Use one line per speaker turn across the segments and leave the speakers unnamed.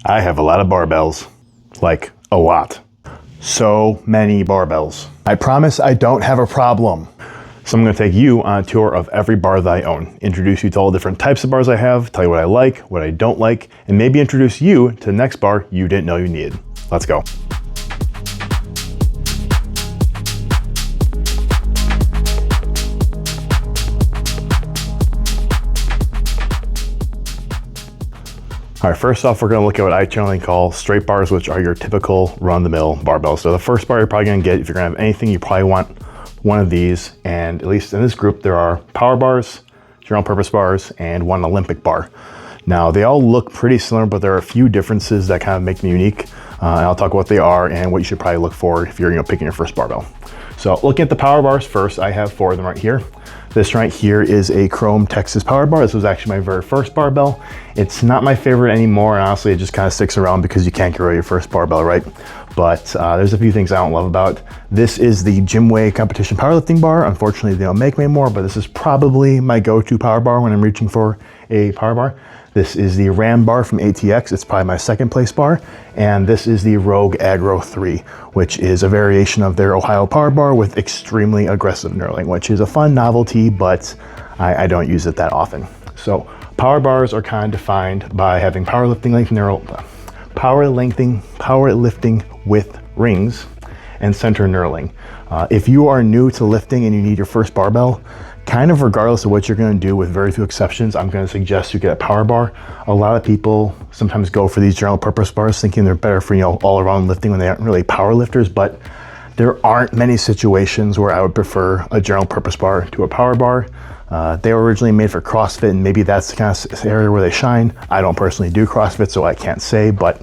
I have a lot of barbells, like a lot. So many barbells. I promise I don't have a problem. So I'm gonna take you on a tour of every bar that I own, introduce you to all the different types of bars I have, tell you what I like, what I don't like, and maybe introduce you to the next bar you didn't know you needed. Let's go. All right, first off, we're gonna look at what I generally call straight bars, which are your typical run-of-the-mill barbells. So the first bar you're probably gonna get, if you're gonna have anything, you probably want one of these. And at least in this group, there are power bars, general purpose bars, and one Olympic bar. Now, they all look pretty similar, but there are a few differences that kind of make them unique. And I'll talk about what they are and what you should probably look for if you're picking your first barbell. So looking at the power bars first, I have 4 of them right here. This right here is a Chrome Texas power bar. This was actually my very first barbell. It's not my favorite anymore. And honestly, it just kind of sticks around because you can't get rid of your first barbell, right? But there's a few things I don't love about. This is the Gymway competition powerlifting bar. Unfortunately, they don't make them anymore, but this is probably my go-to power bar when I'm reaching for a power bar. This is the Ram bar from ATX. It's probably my second place bar. And this is the Rogue Agro 3, which is a variation of their Ohio power bar with extremely aggressive knurling, which is a fun novelty, but I don't use it that often. So power bars are kind of defined by having powerlifting with rings and center knurling. If you are new to lifting and you need your first barbell, kind of regardless of what you're going to do, with very few exceptions, I'm going to suggest you get a power bar. A lot of people sometimes go for these general purpose bars thinking they're better for, all around lifting when they aren't really power lifters, but there aren't many situations where I would prefer a general purpose bar to a power bar. They were originally made for CrossFit, and maybe that's the kind of area where they shine. I don't personally do CrossFit, so I can't say, but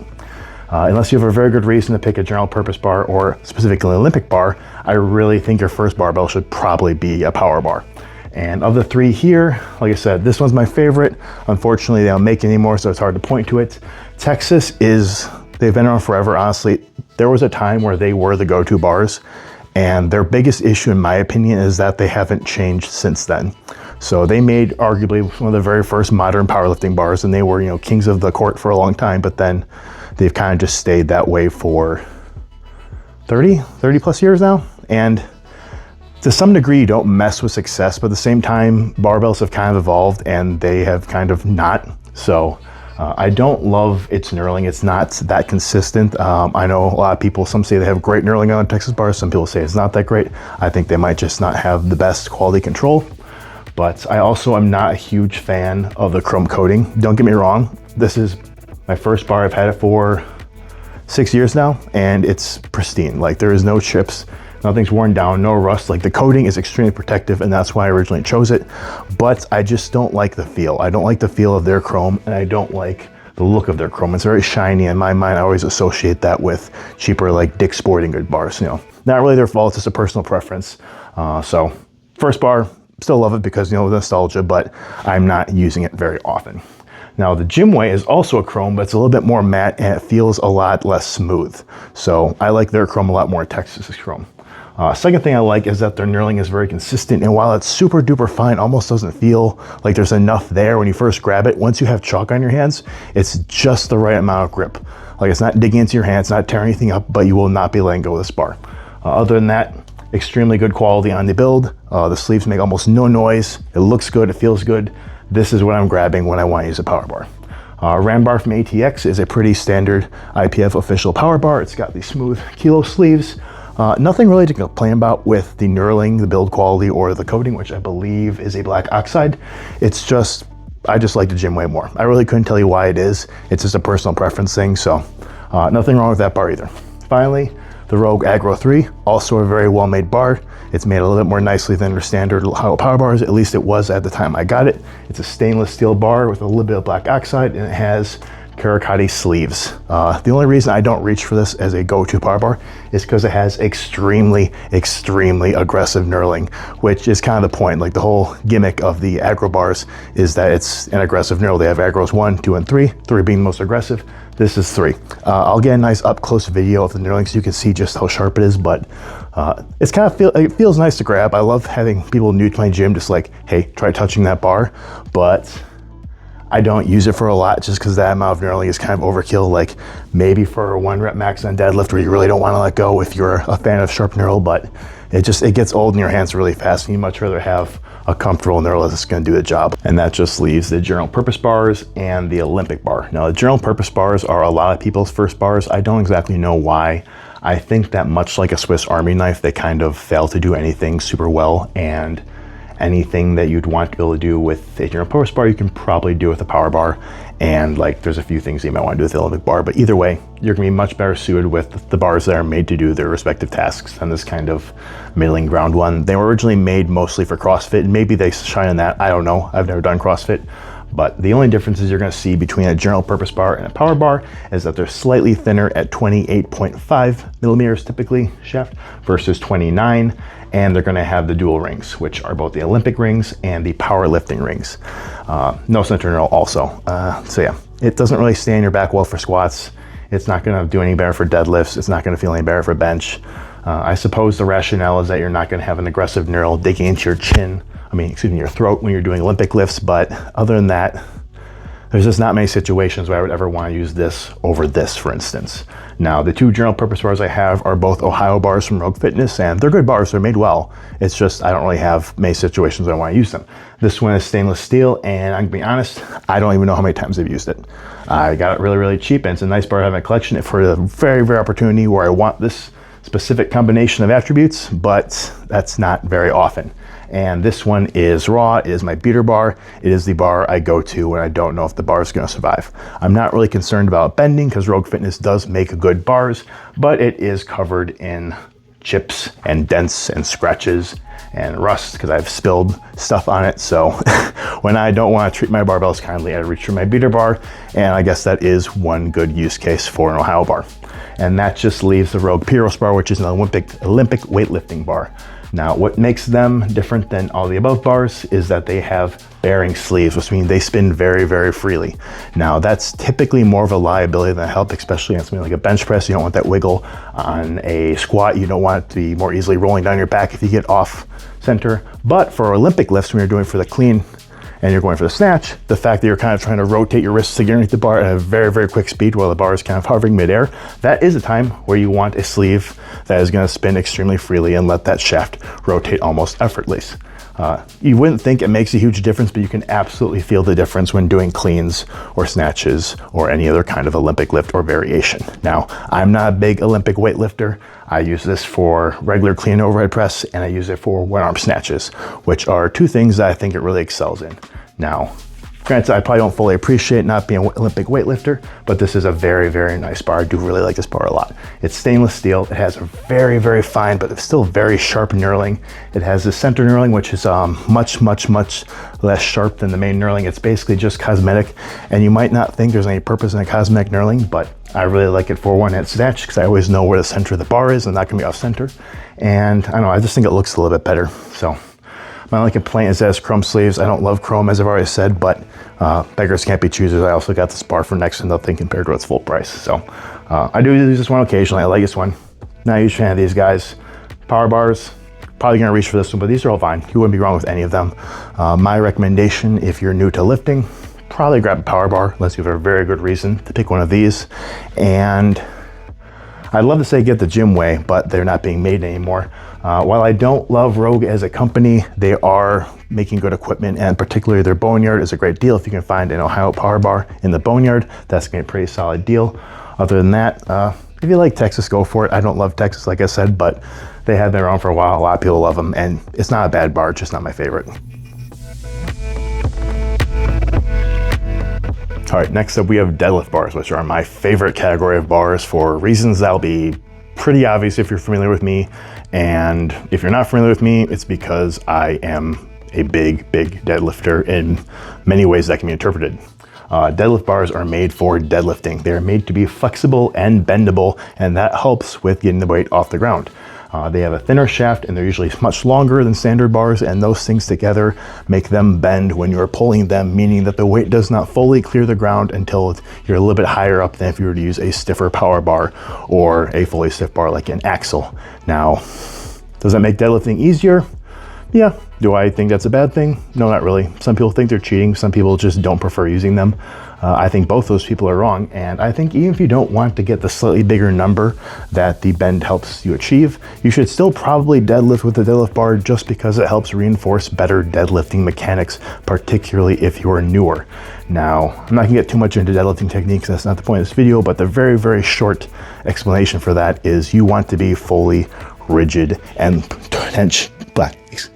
unless you have a very good reason to pick a general purpose bar or specifically an Olympic bar, I really think your first barbell should probably be a power bar. And of the 3 here, like I said, this one's my favorite. Unfortunately, they don't make it anymore, so it's hard to point to it. Texas they've been around forever. Honestly, there was a time where they were the go-to bars, and their biggest issue, in my opinion, is that they haven't changed since then. So they made arguably one of the very first modern powerlifting bars, and they were, kings of the court for a long time, but then they've kind of just stayed that way for 30 plus years now. And to some degree, you don't mess with success, but at the same time, barbells have kind of evolved and they have kind of not. So I don't love its knurling. It's not that consistent. I know a lot of people, some say they have great knurling on Texas bars. Some people say it's not that great. I think they might just not have the best quality control. But I also am not a huge fan of the chrome coating. Don't get me wrong. This is my first bar. I've had it for 6 years now, and it's pristine. Like, there is no chips. Nothing's worn down, no rust. Like, the coating is extremely protective, and that's why I originally chose it. But I just don't like the feel. I don't like the feel of their chrome, and I don't like the look of their chrome. It's very shiny. In my mind, I always associate that with cheaper, like Dick's Sporting Goods bars. Not really their fault. It's just a personal preference. So first bar, still love it because, nostalgia, but I'm not using it very often. Now, the Gymway is also a chrome, but it's a little bit more matte and it feels a lot less smooth. So I like their chrome a lot more than Texas's chrome. Second thing I like is that their knurling is very consistent, and while it's super duper fine, almost doesn't feel like there's enough there when you first grab it. Once you have chalk on your hands, it's just the right amount of grip. Like, it's not digging into your hands, not tearing anything up, but you will not be letting go of this bar. Other than that, extremely good quality on the build. The sleeves make almost no noise. It looks good, it feels good. This is what I'm grabbing when I want to use a power bar. Ram bar from ATX is a pretty standard IPF official power bar. It's got these smooth kilo sleeves. Nothing really to complain about with the knurling, the build quality, or the coating, which I believe is a black oxide. It's just, I just like the Gymway more. I really couldn't tell you why it is. It's just a personal preference thing, so nothing wrong with that bar either. Finally, the Rogue Agro 3, also a very well-made bar. It's made a little bit more nicely than their standard Ohio power bars, at least it was at the time I got it. It's a stainless steel bar with a little bit of black oxide, and it has Karakati sleeves. The only reason I don't reach for this as a go-to power bar is because it has extremely aggressive knurling, which is kind of the point. Like, the whole gimmick of the aggro bars is that it's an aggressive knurl. They have aggros 1, 2, and 3, 3 being the most aggressive. This is 3. I'll get a nice up-close video of the knurling so you can see just how sharp it is, but it's kind of it feels nice to grab. I love having people new to my gym just like, hey, try touching that bar, but I don't use it for a lot just because that amount of knurling is kind of overkill. Like maybe for a 1 rep max on deadlift where you really don't want to let go if you're a fan of sharp knurl, but it gets old in your hands really fast, and you much rather have a comfortable knurl that's going to do the job. And that just leaves the general purpose bars and the Olympic bar. Now the general purpose bars are a lot of people's first bars. I don't exactly know why. I think that much like a Swiss Army knife, they kind of fail to do anything super well, and anything that you'd want to be able to do with a general purpose bar, you can probably do with a power bar. And like, there's a few things you might want to do with the Olympic bar, but either way, you're gonna be much better suited with the bars that are made to do their respective tasks than this kind of middling ground one. They were originally made mostly for CrossFit, and maybe they shine on that. I don't know, I've never done CrossFit. But the only differences you're going to see between a general purpose bar and a power bar is that they're slightly thinner at 28.5 millimeters typically shaft versus 29, and they're going to have the dual rings, which are both the Olympic rings and the powerlifting rings. No center knurl also. So yeah, it doesn't really stay in your back well for squats. It's not going to do any better for deadlifts. It's not going to feel any better for bench. I suppose the rationale is that you're not going to have an aggressive knurl digging into your chin. Your throat when you're doing Olympic lifts, but other than that, there's just not many situations where I would ever want to use this over this, for instance. Now, the two general purpose bars I have are both Ohio bars from Rogue Fitness, and they're good bars, they're made well. It's just, I don't really have many situations where I want to use them. This one is stainless steel, and I'm gonna be honest, I don't even know how many times I've used it. I got it really, really cheap, and it's a nice bar to have in my collection for the very, very opportunity where I want this specific combination of attributes, but that's not very often. And this one is raw. It is my beater bar. It is the bar I go to when I don't know if the bar is going to survive. I'm not really concerned about bending because Rogue Fitness does make good bars, but it is covered in chips and dents and scratches and rust because I've spilled stuff on it. So when I don't want to treat my barbells kindly, I reach for my beater bar, and I guess that is one good use case for an Ohio bar. And that just leaves the Rogue Pyrros bar, which is an Olympic weightlifting bar. Now, what makes them different than all the above bars is that they have bearing sleeves, which means they spin very, very freely. Now, that's typically more of a liability than a help, especially on something like a bench press. You don't want that wiggle. On a squat, you don't want it to be more easily rolling down your back if you get off center. But for Olympic lifts, when you're doing for the clean and you're going for the snatch, the fact that you're kind of trying to rotate your wrists to get underneath the bar at a very, very quick speed while the bar is kind of hovering midair, that is a time where you want a sleeve that is going to spin extremely freely and let that shaft rotate almost effortlessly. You wouldn't think it makes a huge difference, but you can absolutely feel the difference when doing cleans or snatches or any other kind of Olympic lift or variation. Now, I'm not a big Olympic weightlifter. I use this for regular clean overhead press, and I use it for one arm snatches, which are two things that I think it really excels in. Now, granted, I probably don't fully appreciate not being an Olympic weightlifter, but this is a very, very nice bar. I do really like this bar a lot. It's stainless steel. It has a very, very fine, but it's still very sharp knurling. It has the center knurling, which is much, much, much less sharp than the main knurling. It's basically just cosmetic, and you might not think there's any purpose in a cosmetic knurling, but I really like it for one-hand snatch because I always know where the center of the bar is and not gonna be off center. And I don't know, I just think it looks a little bit better. So my only complaint is that it's chrome sleeves. I don't love chrome, as I've already said, but beggars can't be choosers. I also got this bar for next to nothing compared to its full price. So I do use this one occasionally. I like this one. Not a huge fan of these guys. Power bars, probably gonna reach for this one, but these are all fine. You wouldn't be wrong with any of them. My recommendation, if you're new to lifting, probably grab a power bar unless you have a very good reason to pick one of these. And I'd love to say get the Gymway, but they're not being made anymore. While I don't love Rogue as a company, they are making good equipment, and particularly their Boneyard is a great deal. If you can find an Ohio power bar in the Boneyard, that's gonna be a pretty solid deal. Other than that, if you like Texas, go for it. I don't love Texas, like I said, but they have been around for a while. A lot of people love them, and it's not a bad bar, just not my favorite. All right, next up we have deadlift bars, which are my favorite category of bars for reasons that'll be pretty obvious if you're familiar with me. And if you're not familiar with me, it's because I am a big, big deadlifter in many ways that can be interpreted. Deadlift bars are made for deadlifting. They're made to be flexible and bendable, and that helps with getting the weight off the ground. They have a thinner shaft, and they're usually much longer than standard bars, and those things together make them bend when you're pulling them, meaning that the weight does not fully clear the ground until you're a little bit higher up than if you were to use a stiffer power bar or a fully stiff bar like an axle. Now, does that make deadlifting easier? Yeah, Do I think that's a bad thing? No, not really. Some people think they're cheating. Some people just don't prefer using them. I think both those people are wrong. And I think even if you don't want to get the slightly bigger number that the bend helps you achieve, you should still probably deadlift with the deadlift bar just because it helps reinforce better deadlifting mechanics, particularly if you're newer. Now, I'm not gonna get too much into deadlifting techniques, that's not the point of this video, but the very, very short explanation for that is you want to be fully rigid and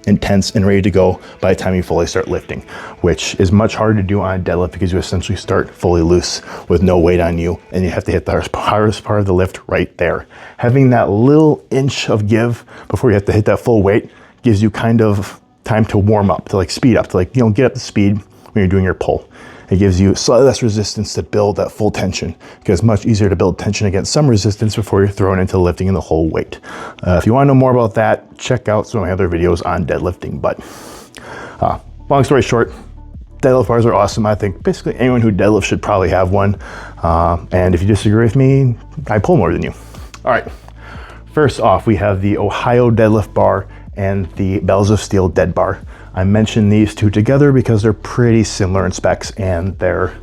intense and ready to go by the time you fully start lifting, which is much harder to do on a deadlift because you essentially start fully loose with no weight on you, and you have to hit the hardest part of the lift right there. Having that little inch of give before you have to hit that full weight gives you kind of time to warm up, to like speed up, to like, you know, get up to speed when you're doing your pull. It gives you slightly less resistance to build that full tension, because it's much easier to build tension against some resistance before you're thrown into lifting in the whole weight. If you want to know more about that, check out some of my other videos on deadlifting. But long story short, deadlift bars are awesome. I think basically anyone who deadlifts should probably have one. And if you disagree with me, I pull more than you. All right, first off, we have the Ohio Deadlift Bar and the Bells of Steel Dead Bar. I mentioned these two together because they're pretty similar in specs and they're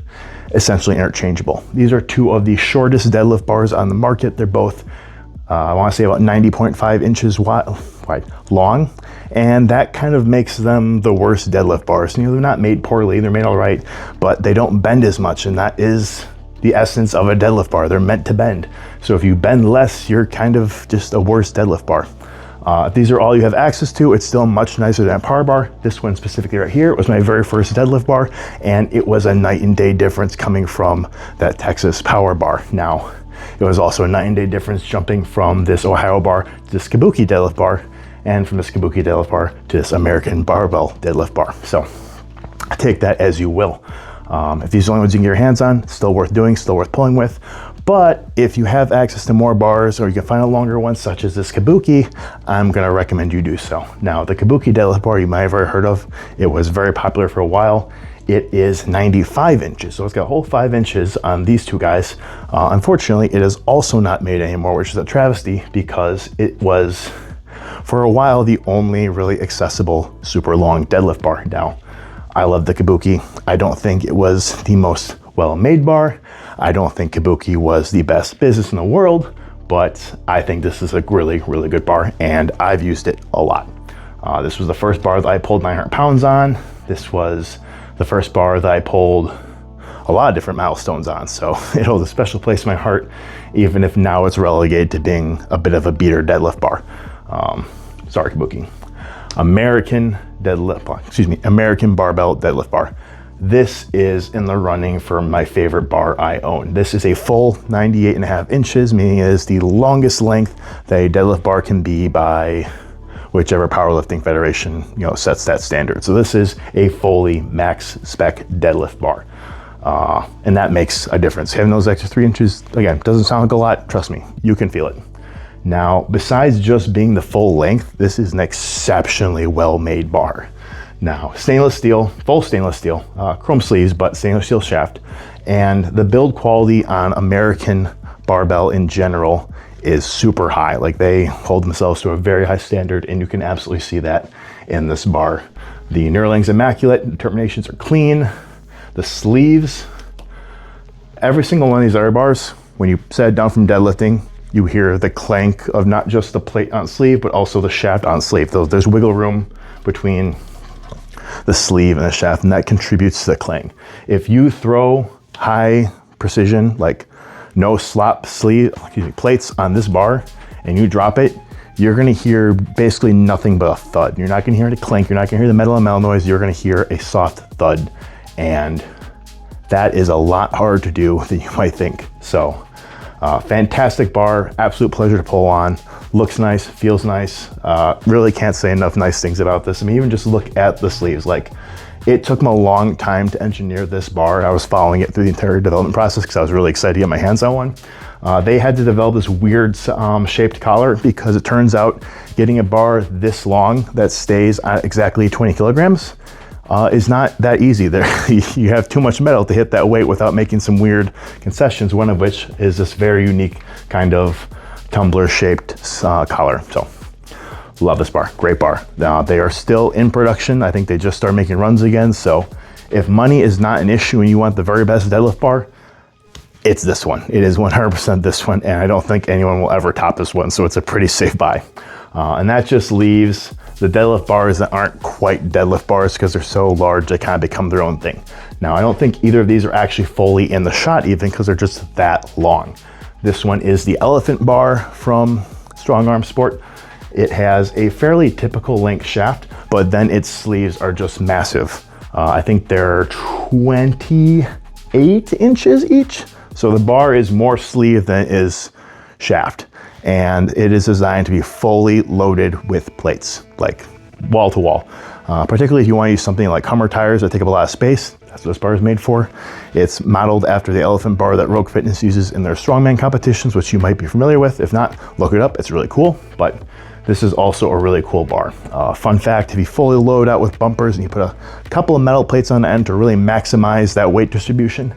essentially interchangeable. These are two of the shortest deadlift bars on the market. They're both, I want to say about 90.5 inches wide, long, and that kind of makes them the worst deadlift bars. You know, they're not made poorly, they're made all right, but they don't bend as much, and that is the essence of a deadlift bar. They're meant to bend. So if you bend less, you're kind of just a worse deadlift bar. If these are all you have access to, it's still much nicer than a power bar. This one specifically right here was my very first deadlift bar, and it was a night and day difference coming from that Texas power bar. Now, it was also a night and day difference jumping from this Ohio bar to this Kabuki Deadlift Bar, and from this Kabuki Deadlift Bar to this American Barbell Deadlift Bar. So take that as you will. If these are the only ones you can get your hands on, still worth doing, still worth pulling with. But if you have access to more bars, or you can find a longer one such as this Kabuki, I'm gonna recommend you do so. Now, the Kabuki Deadlift Bar you might have already heard of. It was very popular for a while. It is 95 inches, so it's got a whole 5 inches on these two guys. Unfortunately, it is also not made anymore, which is a travesty because it was, for a while, the only really accessible super long deadlift bar. Now, I love the Kabuki. I don't think it was the most well-made bar. I don't think Kabuki was the best business in the world, but I think this is a really, really good bar, and I've used it a lot. This was the first bar that I pulled 900 pounds on. This was the first bar that I pulled a lot of different milestones on, so it holds a special place in my heart, even if now it's relegated to being a bit of a beater deadlift bar. Sorry, Kabuki. American Barbell Deadlift Bar. This is in the running for my favorite bar I own. This is a full 98.5 inches, meaning it is the longest length that a deadlift bar can be by whichever powerlifting federation, you know, sets that standard. So this is a fully max spec deadlift bar. And that makes a difference. Having those extra 3 inches, again, doesn't sound like a lot. Trust me, you can feel it. Now, besides just being the full length, this is an exceptionally well-made bar. Now, stainless steel, full stainless steel, chrome sleeves, but stainless steel shaft. And the build quality on American Barbell in general is super high. Like, they hold themselves to a very high standard, and you can absolutely see that in this bar. The knurling's immaculate, the terminations are clean. The sleeves, every single one of these other bars, when you set it down from deadlifting, you hear the clank of not just the plate on sleeve, but also the shaft on sleeve. There's wiggle room between the sleeve and the shaft, and that contributes to the clang. If you throw high precision, like no slop plates on this bar, and you drop it, you're gonna hear basically nothing but a thud. You're not gonna hear any clank, you're not gonna hear the metal on metal noise, you're gonna hear a soft thud. And that is a lot harder to do than you might think. So, fantastic bar, absolute pleasure to pull on. Looks nice, feels nice. Really can't say enough nice things about this. I mean, even just look at the sleeves. Like, it took them a long time to engineer this bar. I was following it through the entire development process because I was really excited to get my hands on one. They had to develop this weird shaped collar because it turns out getting a bar this long that stays at exactly 20 kilograms is not that easy. You have too much metal to hit that weight without making some weird concessions, one of which is this very unique kind of tumbler shaped collar. So Love this bar, great bar. They are still in production. I think they just started making runs again. So if money is not an issue and you want the very best deadlift bar, it's this one. It is 100% this one, and I don't think anyone will ever top this one, so it's a pretty safe buy. And that just leaves the deadlift bars that aren't quite deadlift bars because they're so large they kind of become their own thing. Now, I don't think either of these are actually fully in the shot even because they're just that long. This one is the Elephant Bar from Strong Arm Sport. It has a fairly typical length shaft, but then its sleeves are just massive. I think they're 28 inches each. So the bar is more sleeve than it is shaft. And it is designed to be fully loaded with plates, like wall to wall. Particularly if you want to use something like Hummer tires that take up a lot of space, that's what this bar is made for. It's modeled after the Elephant Bar that Rogue Fitness uses in their Strongman competitions, which you might be familiar with. If not, look it up, it's really cool. But this is also a really cool bar. Fun fact, if you fully load out with bumpers and you put a couple of metal plates on the end to really maximize that weight distribution,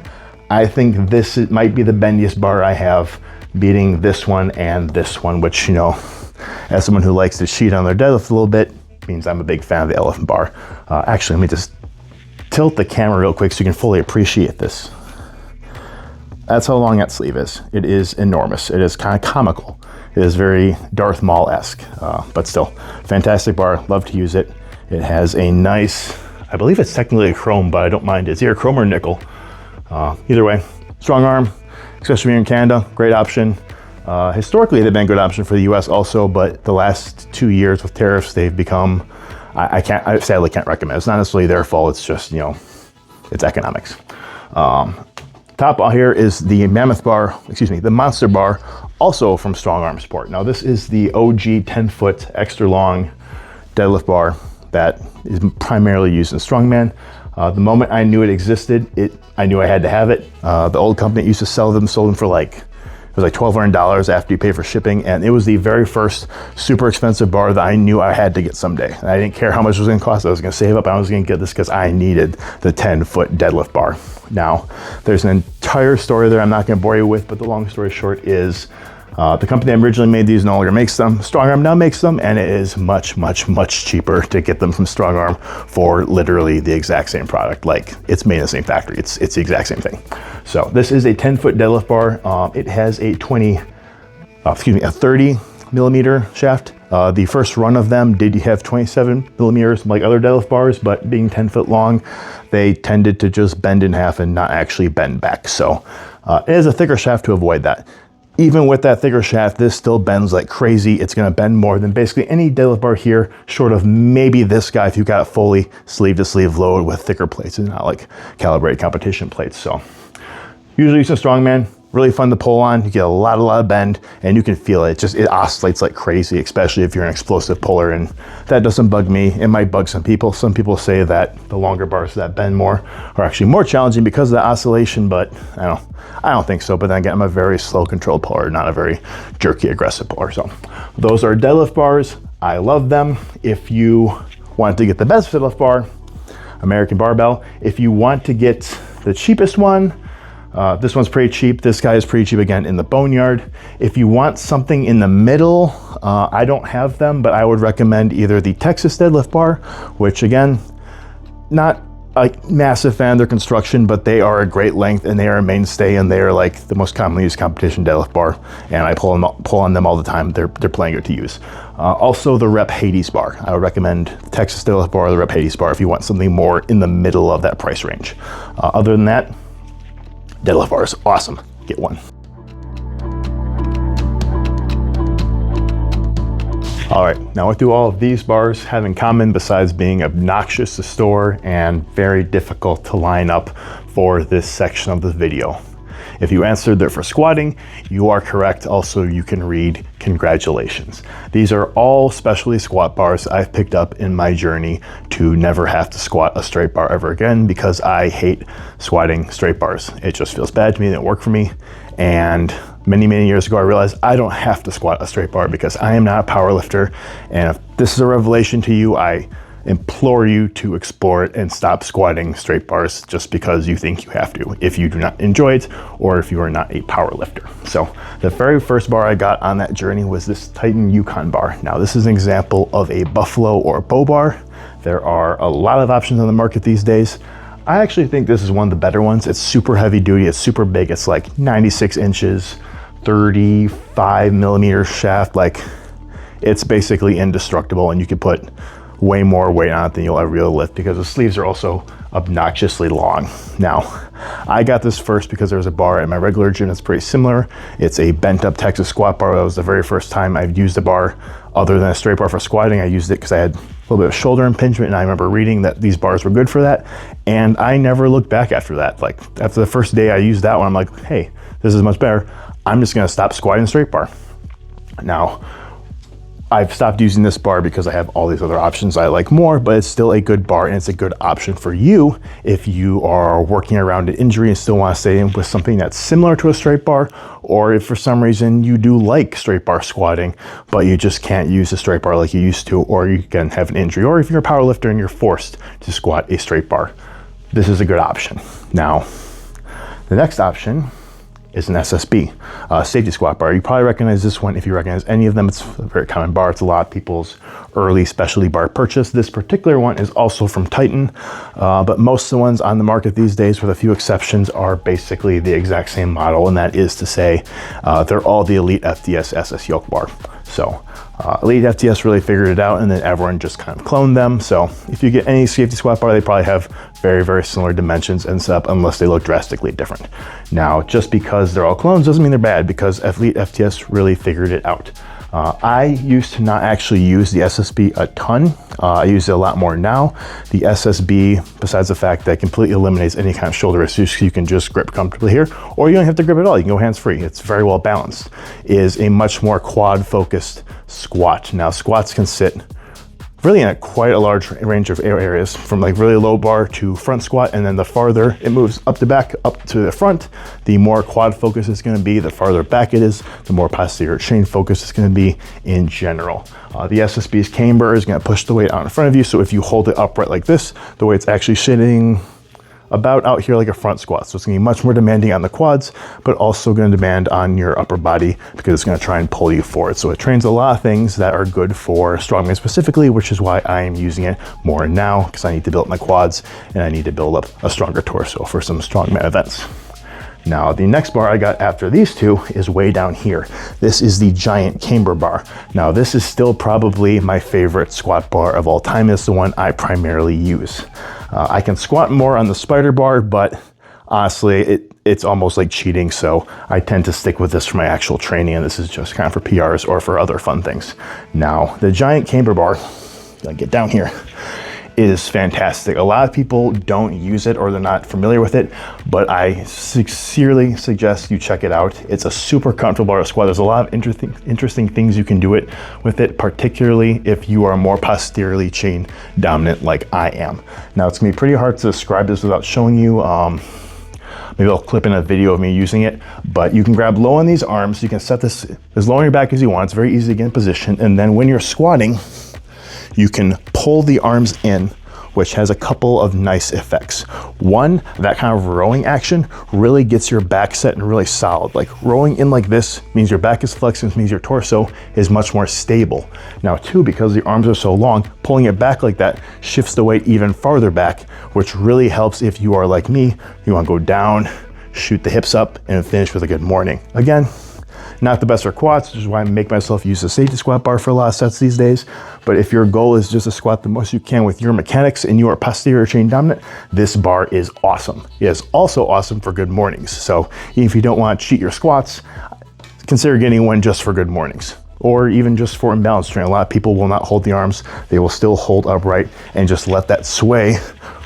I think this might be the bendiest bar I have, beating this one and this one, which, you know, as someone who likes to cheat on their deadlift a little bit, means I'm a big fan of the Elephant Bar. Actually, let me just tilt the camera real quick so you can fully appreciate this. That's how long that sleeve is. It is enormous. It is kind of comical. It is very Darth Maul-esque, but still, fantastic bar. Love to use it. It has a nice, I believe it's technically a chrome, but I don't mind. It's either chrome or nickel. Either way, strong arm, especially here in Canada, great option. Historically, they've been a good option for the US also, but the last 2 years with tariffs, they've become, I sadly can't recommend. It's not necessarily their fault, it's just, you know, it's economics. Top here is the Mammoth Bar, excuse me, the Monster Bar, also from Strong Arm Sport. Now this is the OG 10-foot extra long deadlift bar that is primarily used in Strongman. The moment I knew it existed, I knew I had to have it. The old company that used to sell them sold them for like, it was like $1,200 after you pay for shipping, and it was the very first super expensive bar that I knew I had to get someday. And I didn't care how much it was gonna cost. I was gonna save up, I was gonna get this because I needed the 10-foot deadlift bar. Now, there's an entire story there I'm not gonna bore you with, but the long story short is the company that originally made these no longer makes them. Strong Arm now makes them, and it is much, much, much cheaper to get them from Strong Arm for literally the exact same product. Like, it's made in the same factory. It's the exact same thing. So this is a 10-foot deadlift bar. It has a 30 millimeter shaft. The first run of them did have 27 millimeters like other deadlift bars, but being 10 foot long, they tended to just bend in half and not actually bend back. So it is a thicker shaft to avoid that. Even with that thicker shaft, this still bends like crazy. It's gonna bend more than basically any deadlift bar here, short of maybe this guy if you got it fully sleeve to sleeve load with thicker plates and not like calibrated competition plates. So usually using Strongman, really fun to pull on. You get a lot of bend and you can feel it. It oscillates like crazy, especially if you're an explosive puller, and that doesn't bug me. It might bug some people. Some people say that the longer bars that bend more are actually more challenging because of the oscillation, but I don't think so. But then again, I'm a very slow controlled puller, not a very jerky aggressive puller. So those are deadlift bars. I love them. If you want to get the best deadlift bar, American Barbell. If you want to get the cheapest one, this one's pretty cheap. This guy is pretty cheap again in the Boneyard. If you want something in the middle, I don't have them, but I would recommend either the Texas Deadlift Bar, which again, not a massive fan of their construction, but they are a great length and they are a mainstay and they are like the most commonly used competition deadlift bar. And I pull on them all the time. They're plenty good to use. Also the Rep Hades Bar. I would recommend the Texas Deadlift Bar or the Rep Hades Bar if you want something more in the middle of that price range. Other than that, deadlift bar is awesome. Get one. All right, now what do all of these bars have in common besides being obnoxious to store and very difficult to line up for this section of the video? If you answered they're for squatting, you are correct. Also, you can read congratulations. These are all specialty squat bars I've picked up in my journey to never have to squat a straight bar ever again because I hate squatting straight bars. It just feels bad to me, it didn't work for me. And many years ago, I realized I don't have to squat a straight bar because I am not a power lifter. And if this is a revelation to you, I implore you to explore it and stop squatting straight bars just because you think you have to, if you do not enjoy it or if you are not a power lifter. So the very first bar I got on that journey was this Titan Yukon bar. Now this is an example of a buffalo or bow bar. There are a lot of options on the market these days. I actually think this is one of the better ones. It's super heavy duty, it's super big. It's like 96 inches, 35 millimeter shaft. Like, it's basically indestructible, and you could put way more weight on it than you'll ever be able to lift because the sleeves are also obnoxiously long. Now, I got this first because there's a bar at my regular gym that's pretty similar. It's a bent up Texas squat bar. That was the very first time I've used a bar other than a straight bar for squatting. I used it because I had a little bit of shoulder impingement, and I remember reading that these bars were good for that, and I never looked back after that. Like, after the first day I used that one, I'm like, hey, this is much better. I'm just gonna stop squatting the straight bar. Now, I've stopped using this bar because I have all these other options I like more, but it's still a good bar, and it's a good option for you if you are working around an injury and still want to stay in with something that's similar to a straight bar, or if for some reason you do like straight bar squatting, but you just can't use a straight bar like you used to, or you can have an injury, or if you're a power lifter and you're forced to squat a straight bar. This is a good option. Now, the next option is an SSB, safety squat bar. You probably recognize this one if you recognize any of them. It's a very common bar. It's a lot of people's early specialty bar purchase. This particular one is also from Titan, but most of the ones on the market these days, with a few exceptions, are basically the exact same model, and that is to say, they're all the Elite FTS SS yoke bar. So Elite FTS really figured it out, and then everyone just kind of cloned them. So if you get any safety squat bar, they probably have very, very similar dimensions and setup, unless they look drastically different. Now, just because they're all clones doesn't mean they're bad, because Elite FTS really figured it out. I used to not actually use the SSB a ton. I use it a lot more now. The SSB, besides the fact that it completely eliminates any kind of shoulder issues, you can just grip comfortably here, or you don't have to grip at all. You can go hands-free. It's very well balanced. Is a much more quad-focused squat. Now, squats can sit really in quite a large range of areas, from like really low bar to front squat, and then the farther it moves up the back, up to the front, the more quad focus it's gonna be. The farther back it is, the more posterior chain focus it's gonna be in general. The SSB's camber is gonna push the weight out in front of you, so if you hold it upright like this, the weight's actually sitting about out here like a front squat. So it's gonna be much more demanding on the quads, but also gonna demand on your upper body because it's gonna try and pull you forward. So it trains a lot of things that are good for strongman specifically, which is why I am using it more now, because I need to build up my quads and I need to build up a stronger torso for some strongman events. Now, the next bar I got after these two is way down here. This is the giant Camber bar. Now, this is still probably my favorite squat bar of all time. It's the one I primarily use. I can squat more on the Spider Bar, but honestly, it's almost like cheating, so I tend to stick with this for my actual training, and this is just kind of for PRs or for other fun things. Now, the giant Camber bar, gotta get down here, is fantastic. A lot of people don't use it or they're not familiar with it, but I sincerely suggest you check it out. It's a super comfortable bar to squat. There's a lot of interesting things you can do with it, particularly if you are more posteriorly chain dominant like I am. Now, it's gonna be pretty hard to describe this without showing you. Maybe I'll clip in a video of me using it, but you can grab low on these arms. You can set this as low on your back as you want. It's very easy to get in position. And then when you're squatting, you can pull the arms in, which has a couple of nice effects. One, that kind of rowing action really gets your back set and really solid. Like, rowing in like this means your back is flexed, which means your torso is much more stable. Now, two, because the arms are so long, pulling it back like that shifts the weight even farther back, which really helps if you are like me. You want to go down, shoot the hips up, and finish with a good morning. Again, not the best for quads, which is why I make myself use a safety squat bar for a lot of sets these days. But if your goal is just to squat the most you can with your mechanics and you are posterior chain dominant, this bar is awesome. It is also awesome for good mornings. So even if you don't want to cheat your squats, consider getting one just for good mornings, or even just for imbalance training. A lot of people will not hold the arms. They will still hold upright and just let that sway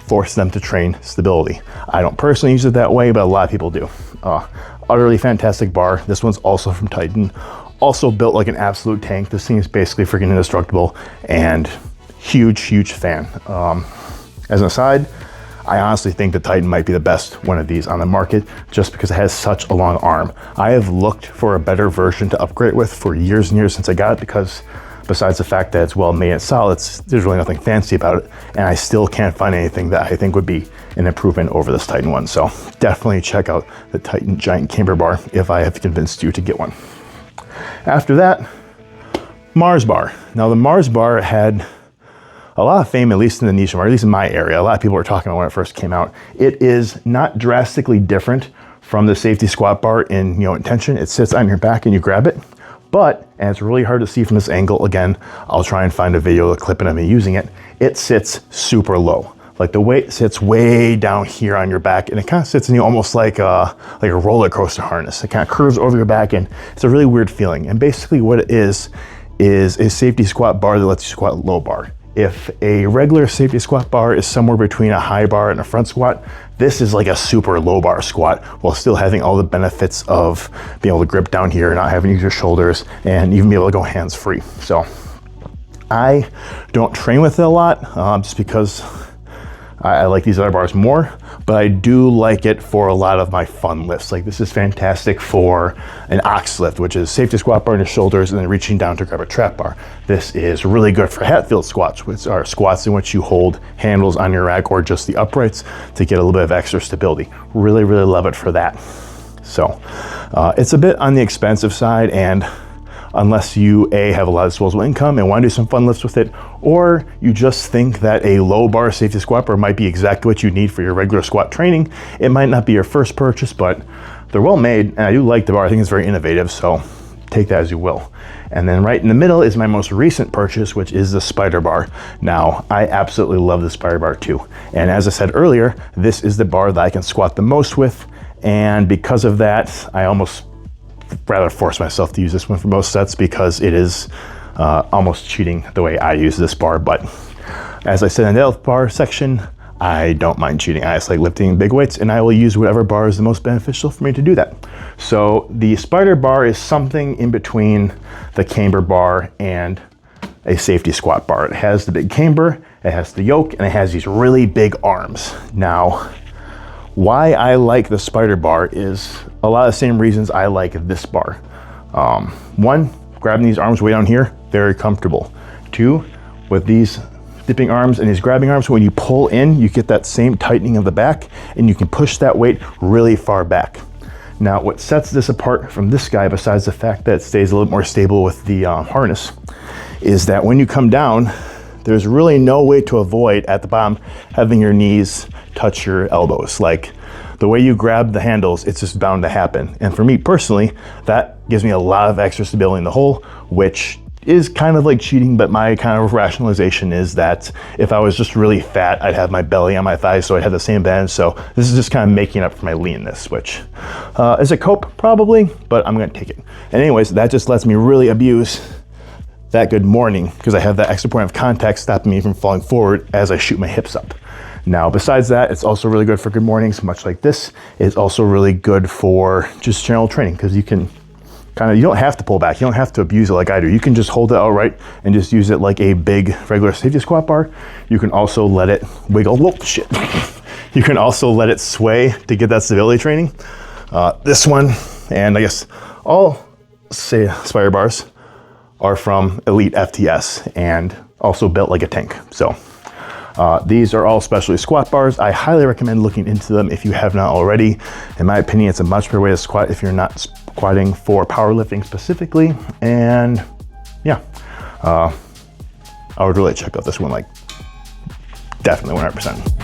force them to train stability. I don't personally use it that way, but a lot of people do. Utterly fantastic bar. This one's also from Titan. Also built like an absolute tank. This thing is basically freaking indestructible, and huge fan. As an aside, I honestly think the Titan might be the best one of these on the market, just because it has such a long arm. I have looked for a better version to upgrade with for years and years since I got it, because besides the fact that it's well made and solid, there's really nothing fancy about it. And I still can't find anything that I think would be an improvement over this Titan one. So definitely check out the Titan Giant Camber Bar if I have convinced you to get one. After that, Mars Bar. Now the Mars Bar had a lot of fame, at least in the niche, or at least in my area. A lot of people were talking about when it first came out. It is not drastically different from the safety squat bar in intention. It sits on your back and you grab it, and it's really hard to see from this angle. Again, I'll try and find a video clipping of me using it. It sits super low. Like the weight sits way down here on your back, and it kind of sits in you almost like a roller coaster harness. It kind of curves over your back, and it's a really weird feeling. And basically what it is a safety squat bar that lets you squat low bar. If a regular safety squat bar is somewhere between a high bar and a front squat, this is like a super low bar squat while still having all the benefits of being able to grip down here, not having to use your shoulders, and even be able to go hands free. So I don't train with it a lot just because I like these other bars more, but I do like it for a lot of my fun lifts. Like this is fantastic for an ox lift, which is safety squat bar on your shoulders and then reaching down to grab a trap bar. This is really good for Hatfield squats, which are squats in which you hold handles on your rack or just the uprights to get a little bit of extra stability. Really, really love it for that. So it's a bit on the expensive side, and unless you have a lot of disposable income and want to do some fun lifts with it, or you just think that a low bar safety squat bar might be exactly what you need for your regular squat training, it might not be your first purchase, but they're well made, and I do like the bar. I think it's very innovative, so take that as you will. And then right in the middle is my most recent purchase, which is the Spider Bar. Now, I absolutely love the Spider Bar too. And as I said earlier, this is the bar that I can squat the most with, and because of that, I almost rather force myself to use this one for most sets because it is almost cheating the way I use this bar. But as I said in the deadlift bar section, I don't mind cheating. I just like lifting big weights, and I will use whatever bar is the most beneficial for me to do that. So the Spider Bar is something in between the Camber Bar and a safety squat bar. It has the big camber, it has the yoke, and it has these really big arms. Now, why I like the Spider Bar is a lot of the same reasons I like this bar. One, grabbing these arms way down here, very comfortable. Two, with these dipping arms and these grabbing arms, when you pull in, you get that same tightening of the back, and you can push that weight really far back. Now, what sets this apart from this guy, besides the fact that it stays a little more stable with the harness, is that when you come down, there's really no way to avoid at the bottom having your knees touch your elbows. Like the way you grab the handles, it's just bound to happen. And for me personally, that gives me a lot of extra stability in the hole, which is kind of like cheating, but my kind of rationalization is that if I was just really fat, I'd have my belly on my thighs, so I'd have the same bend. So this is just kind of making up for my leanness, which is a cope probably, but I'm gonna take it. And anyways, that just lets me really abuse that good morning because I have that extra point of contact stopping me from falling forward as I shoot my hips up. Now, besides that, it's also really good for good mornings, much like this. It's also really good for just general training because you can you don't have to pull back. You don't have to abuse it like I do. You can just hold it outright and just use it like a big regular safety squat bar. You can also let it wiggle. Whoa, shit. You can also let it sway to get that stability training. This one, and I guess all Spider Bars are from Elite FTS and also built like a tank. So these are all specialty squat bars. I highly recommend looking into them if you have not already. In my opinion, it's a much better way to squat if you're not squatting for powerlifting specifically. And yeah, I would really check out this one, like definitely 100%.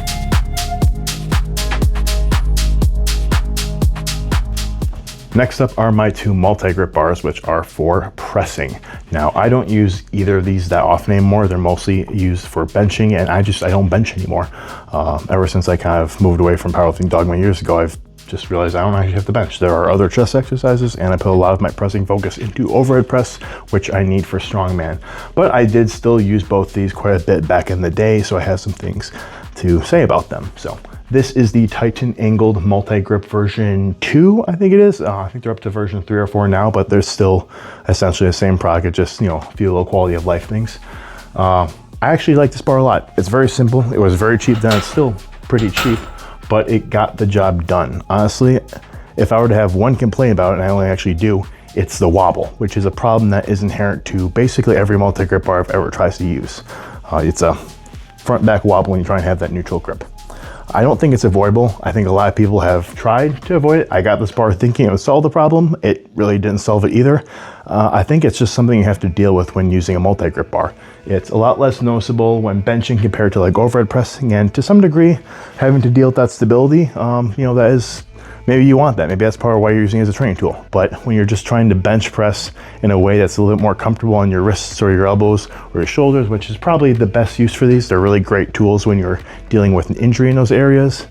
Next up are my two multi-grip bars, which are for pressing. Now, I don't use either of these that often anymore. They're mostly used for benching, and I don't bench anymore. Ever since I kind of moved away from powerlifting dogma years ago, I've just realized I don't actually have to bench. There are other chest exercises, and I put a lot of my pressing focus into overhead press, which I need for strongman. But I did still use both these quite a bit back in the day, so I have some things to say about them. So this is the Titan angled multi-grip version 2, I think it is. I think they're up to version 3 or 4 now, but they're still essentially the same product, just, a few little quality of life things. I actually like this bar a lot. It's very simple. It was very cheap then. It's still pretty cheap, but it got the job done. Honestly, if I were to have one complaint about it, and I only actually do, it's the wobble, which is a problem that is inherent to basically every multi-grip bar I've ever tried to use. It's a front-back wobble when you try and have that neutral grip. I don't think it's avoidable. I think a lot of people have tried to avoid it. I got this bar thinking it would solve the problem. It really didn't solve it either. I think it's just something you have to deal with when using a multi-grip bar. It's a lot less noticeable when benching compared to like overhead pressing, and to some degree, having to deal with that stability, that is, maybe you want that. Maybe that's part of why you're using it as a training tool. But when you're just trying to bench press in a way that's a little bit more comfortable on your wrists or your elbows or your shoulders, which is probably the best use for these. They're really great tools when you're dealing with an injury in those areas.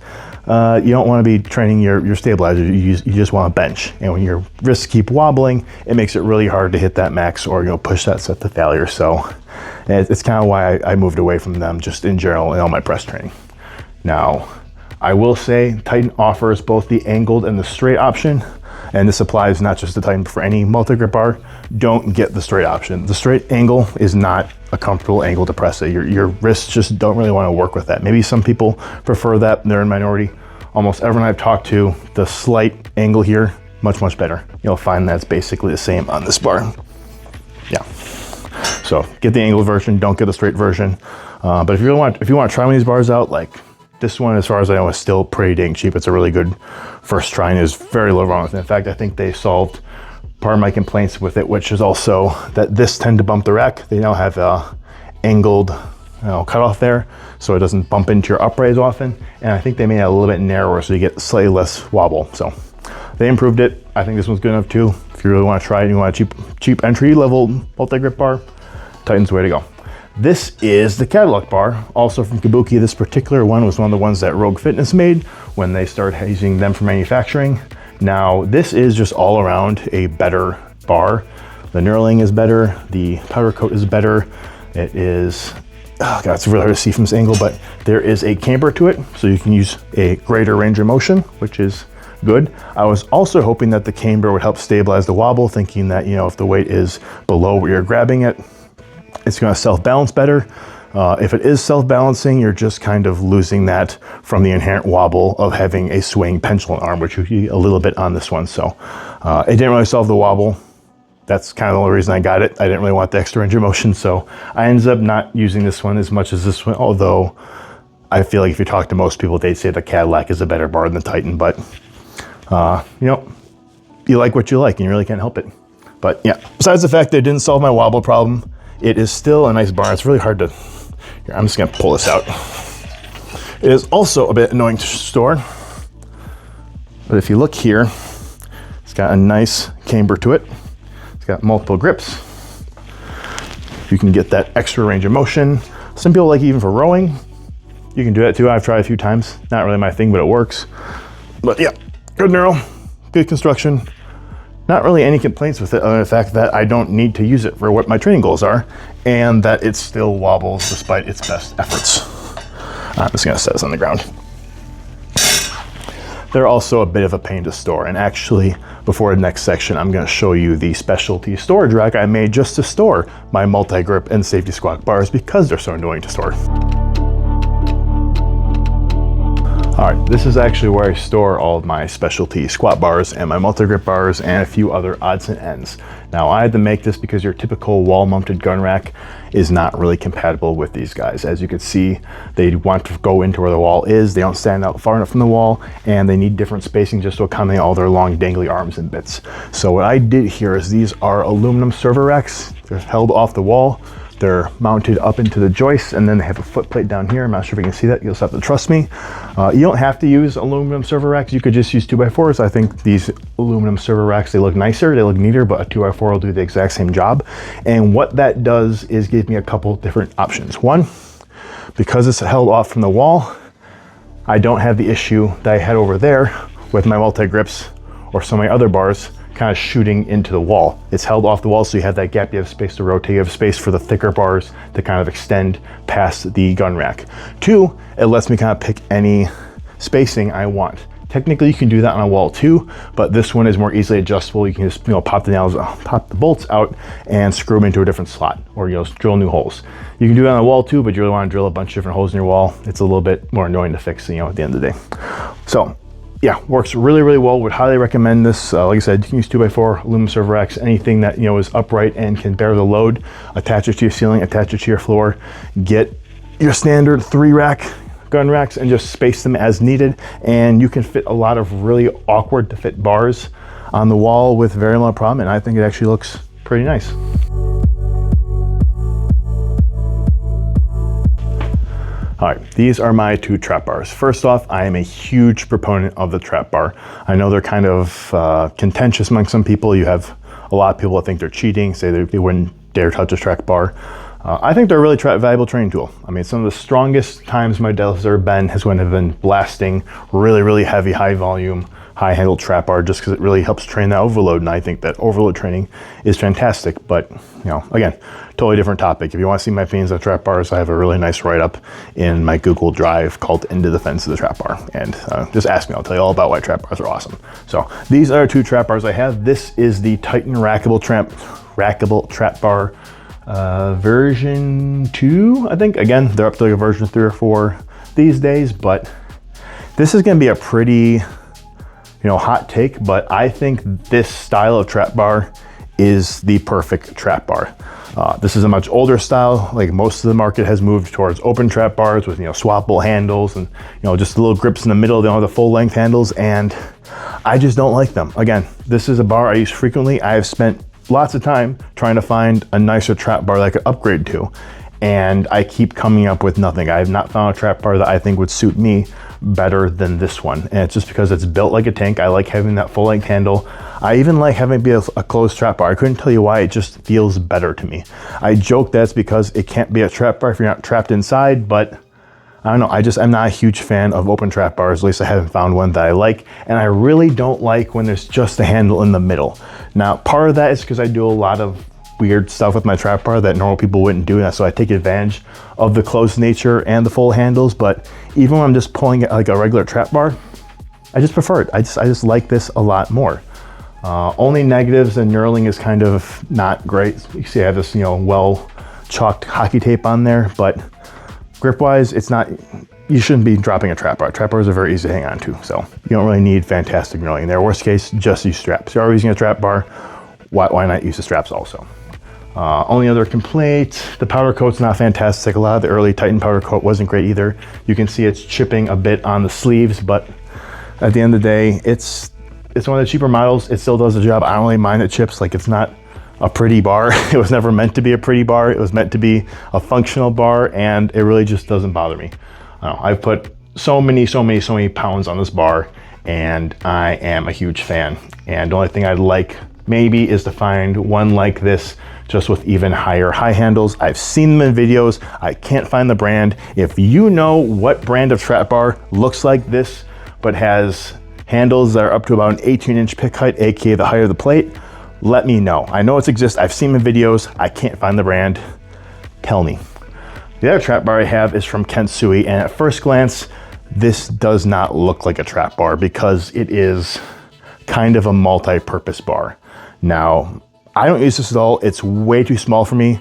You don't want to be training your stabilizer. You just want to bench. And when your wrists keep wobbling, it makes it really hard to hit that max or push that set to failure. So it's kind of why I moved away from them just in general in all my press training. Now, I will say Titan offers both the angled and the straight option, and this applies not just to Titan, but for any multi-grip bar. Don't get the straight option. The straight angle is not a comfortable angle to press it. Your wrists just don't really want to work with that. Maybe some people prefer that, they're in minority. Almost everyone I've talked to, the slight angle here, much better. You'll find that's basically the same on this bar. Yeah. So get the angled version, don't get the straight version. But if you want to try one of these bars out, like this one, as far as I know, is still pretty dang cheap. It's a really good first try and there's very little wrong with it. In fact, I think they solved part of my complaints with it, which is also that this tend to bump the rack. They now have a angled cutoff there, so it doesn't bump into your upright as often. And I think they made it a little bit narrower so you get slightly less wobble. So they improved it. I think this one's good enough too. If you really want to try it and you want a cheap entry level multi-grip bar, Titan's the way to go. This is the Cadillac bar, also from Kabuki. This particular one was one of the ones that Rogue Fitness made when they started using them for manufacturing. Now, this is just all around a better bar. The knurling is better, the powder coat is better. It is, oh God, it's really hard to see from this angle, but there is a camber to it, so you can use a greater range of motion, which is good. I was also hoping that the camber would help stabilize the wobble, thinking that, if the weight is below where you're grabbing it, it's going to self-balance better. If it is self-balancing, you're just kind of losing that from the inherent wobble of having a swing pendulum arm, which you see a little bit on this one. So it didn't really solve the wobble. That's kind of the only reason I got it. I didn't really want the extra range of motion, so I ended up not using this one as much as this one, although I feel like if you talk to most people, they'd say the Cadillac is a better bar than the Titan, but you like what you like and you really can't help it. But yeah, besides the fact that it didn't solve my wobble problem, it is still a nice bar. It's really hard to, here, I'm just gonna pull this out. It is also a bit annoying to store, but if you look here, it's got a nice camber to it. It's got multiple grips. You can get that extra range of motion. Some people like it even for rowing. You can do that too. I've tried a few times. Not really my thing, but it works. But yeah, good knurl, good construction. Not really any complaints with it other than the fact that I don't need to use it for what my training goals are and that it still wobbles despite its best efforts. I'm just gonna set this on the ground. They're also a bit of a pain to store, and actually before the next section I'm gonna show you the specialty storage rack I made just to store my multi-grip and safety squat bars because they're so annoying to store. All right, this is actually where I store all of my specialty squat bars and my multi-grip bars and a few other odds and ends. Now, I had to make this because your typical wall-mounted gun rack is not really compatible with these guys. As you can see, they want to go into where the wall is. They don't stand out far enough from the wall, and they need different spacing just to accommodate all their long dangly arms and bits. So what I did here is these are aluminum server racks. They're held off the wall. They're mounted up into the joists, and then they have a foot plate down here. I'm not sure if you can see that. You'll just have to trust me. You don't have to use aluminum server racks. You could just use 2x4s. I think these aluminum server racks, they look nicer, they look neater, but a 2x4 will do the exact same job. And what that does is give me a couple different options. One, because it's held off from the wall, I don't have the issue that I had over there with my multi-grips or some of my other bars kind of shooting into the wall. It's held off the wall, so you have that gap, you have space to rotate, you have space for the thicker bars to kind of extend past the gun rack. Two, it lets me kind of pick any spacing I want. Technically, you can do that on a wall too, but this one is more easily adjustable. You can just pop the bolts out and screw them into a different slot, or drill new holes. You can do that on a wall too, but you really want to drill a bunch of different holes in your wall. It's a little bit more annoying to fix, at the end of the day. So yeah, works really, really well. Would highly recommend this. Like I said, you can use 2x4 aluminum server racks, anything that, you know, is upright and can bear the load. Attach it to your ceiling, attach it to your floor. Get your standard 3-rack gun racks and just space them as needed. And you can fit a lot of really awkward to fit bars on the wall with very little problem. And I think it actually looks pretty nice. All right, these are my 2 trap bars. First off, I am a huge proponent of the trap bar. I know they're kind of contentious among some people. You have a lot of people that think they're cheating, say they wouldn't dare touch a trap bar. I think they're a really valuable training tool. I mean, some of the strongest times my deadlifts have ever been has when I've been blasting really, really heavy, high volume, high handled trap bar, just because it really helps train that overload. And I think that overload training is fantastic. But, you know, again, totally different topic. If you want to see my opinions on trap bars, I have a really nice write-up in my Google Drive called Into the Fence of the Trap Bar. And just ask me, I'll tell you all about why trap bars are awesome. So these are 2 trap bars I have. This is the Titan rackable trap bar version 2, I think. Again, they're up to like a version 3 or 4 these days, but this is going to be a pretty, you know, hot take, but I think this style of trap bar is the perfect trap bar. This is a much older style. Like, most of the market has moved towards open trap bars with, you know, swappable handles and, you know, just the little grips in the middle. They don't have the full length handles, and I just don't like them. Again, this is a bar I use frequently. I have spent lots of time trying to find a nicer trap bar that I could upgrade to, and I keep coming up with nothing. I have not found a trap bar that I think would suit me better than this one. And it's just because it's built like a tank. I like having that full length handle. I even like having it be a closed trap bar. I couldn't tell you why, it just feels better to me. I joke that's because it can't be a trap bar if you're not trapped inside, but I don't know, I'm not a huge fan of open trap bars. At least I haven't found one that I like. And I really don't like when there's just a handle in the middle. Now, part of that is because I do a lot of weird stuff with my trap bar that normal people wouldn't do. So I take advantage of the closed nature and the full handles. But even when I'm just pulling it like a regular trap bar, I just prefer it. I just like this a lot more. Only negatives, and knurling is kind of not great. You see I have this, you know, well chalked hockey tape on there, but grip wise, it's not, you shouldn't be dropping a trap bar. Trap bars are very easy to hang on to, so you don't really need fantastic knurling there. Worst case, just use straps. You're always using a trap bar, why not use the straps also? Only other complaint, the powder coat's not fantastic. A lot of the early Titan powder coat wasn't great either. You can see it's chipping a bit on the sleeves, but at the end of the day, it's one of the cheaper models. It still does the job. I don't really mind the chips. Like, it's not a pretty bar. It was never meant to be a pretty bar. It was meant to be a functional bar, and it really just doesn't bother me. I've put so many pounds on this bar, and I am a huge fan. And the only thing I'd like maybe is to find one like this, just with even higher high handles. I've seen them in videos. I can't find the brand. If you know what brand of trap bar looks like this, but has handles that are up to about an 18-inch pick height, aka the height of the plate, let me know. I know it exists. I've seen them in videos. I can't find the brand. Tell me. The other trap bar I have is from Kensui, and at first glance, this does not look like a trap bar because it is kind of a multi-purpose bar. Now, I don't use this at all. It's way too small for me,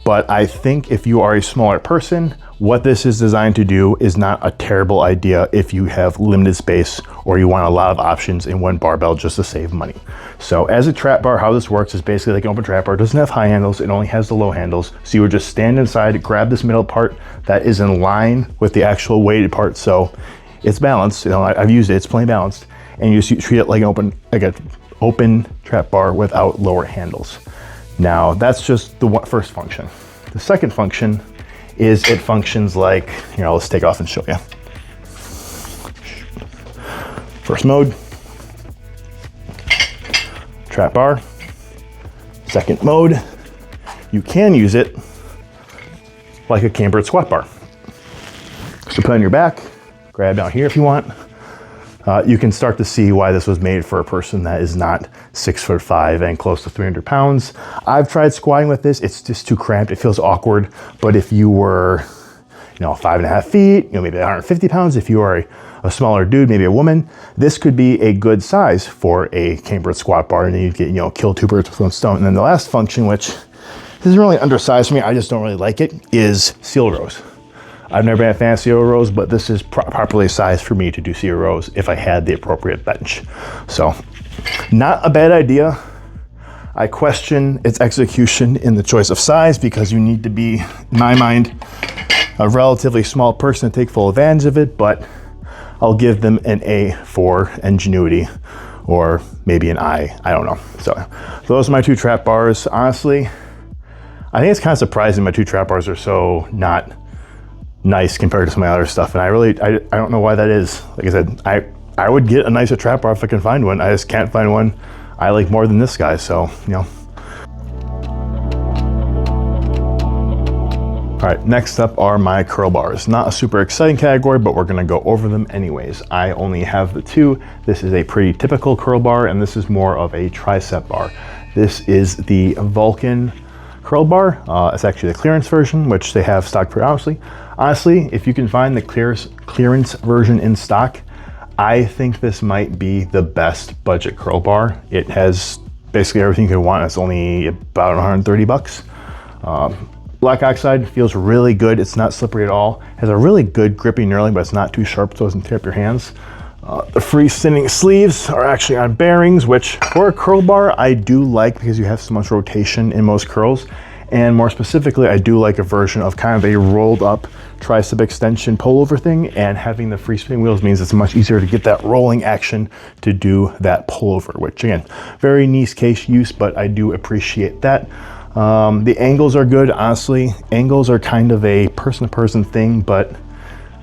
but I think if you are a smaller person, what this is designed to do is not a terrible idea if you have limited space or you want a lot of options in one barbell just to save money. So as a trap bar, how this works is basically like an open trap bar. It doesn't have high handles, it only has the low handles. So you would just stand inside, grab this middle part that is in line with the actual weighted part. So it's balanced, you know, I've used it, it's plain balanced. And you just treat it like an open trap bar without lower handles. Now that's just the first function. The second function is it functions like, here, let's take off and show you. First mode, trap bar. Second mode, you can use it like a cambered squat bar. So put it on your back, grab down here if you want. You can start to see why this was made for a person that is not 6'5" and close to 300 pounds. I've tried squatting with this. It's just too cramped. It feels awkward. But if you were, 5.5 feet, maybe 150 pounds, if you are a smaller dude, maybe a woman, this could be a good size for a cambered squat bar, and then you get, kill two birds with one stone. And then the last function, which isn't really undersized for me, I just don't really like it, is seal rows. I've never been a fan of CO rows, but this is properly sized for me to do CO rows if I had the appropriate bench. So not a bad idea. I question its execution in the choice of size because you need to be, in my mind, a relatively small person to take full advantage of it, but I'll give them an A for ingenuity, or maybe an I don't know. So those are my 2 trap bars. Honestly, I think it's kind of surprising my 2 trap bars are so not nice compared to some of my other stuff. And I don't know why that is. Like I said, I would get a nicer trap bar if I can find one. I just can't find one I like more than this guy, so, you know. All right, next up are my curl bars. Not a super exciting category, but we're gonna go over them anyways. I only have the 2. This is a pretty typical curl bar, and this is more of a tricep bar. This is the Vulcan curl bar. It's actually the clearance version, which they have stocked periodically. Honestly, if you can find the clearance version in stock, I think this might be the best budget curl bar. It has basically everything you could want. It's only about 130 bucks. Black oxide feels really good. It's not slippery at all. Has a really good grippy knurling, but it's not too sharp so it doesn't tear up your hands. The freestanding sleeves are actually on bearings, which for a curl bar, I do like because you have so much rotation in most curls. And more specifically, I do like a version of kind of a rolled up tricep extension pullover thing, and having the free spinning wheels means it's much easier to get that rolling action to do that pullover, which again, very niche case use, but I do appreciate that. The angles are good, honestly. Angles are kind of a person-to-person thing, but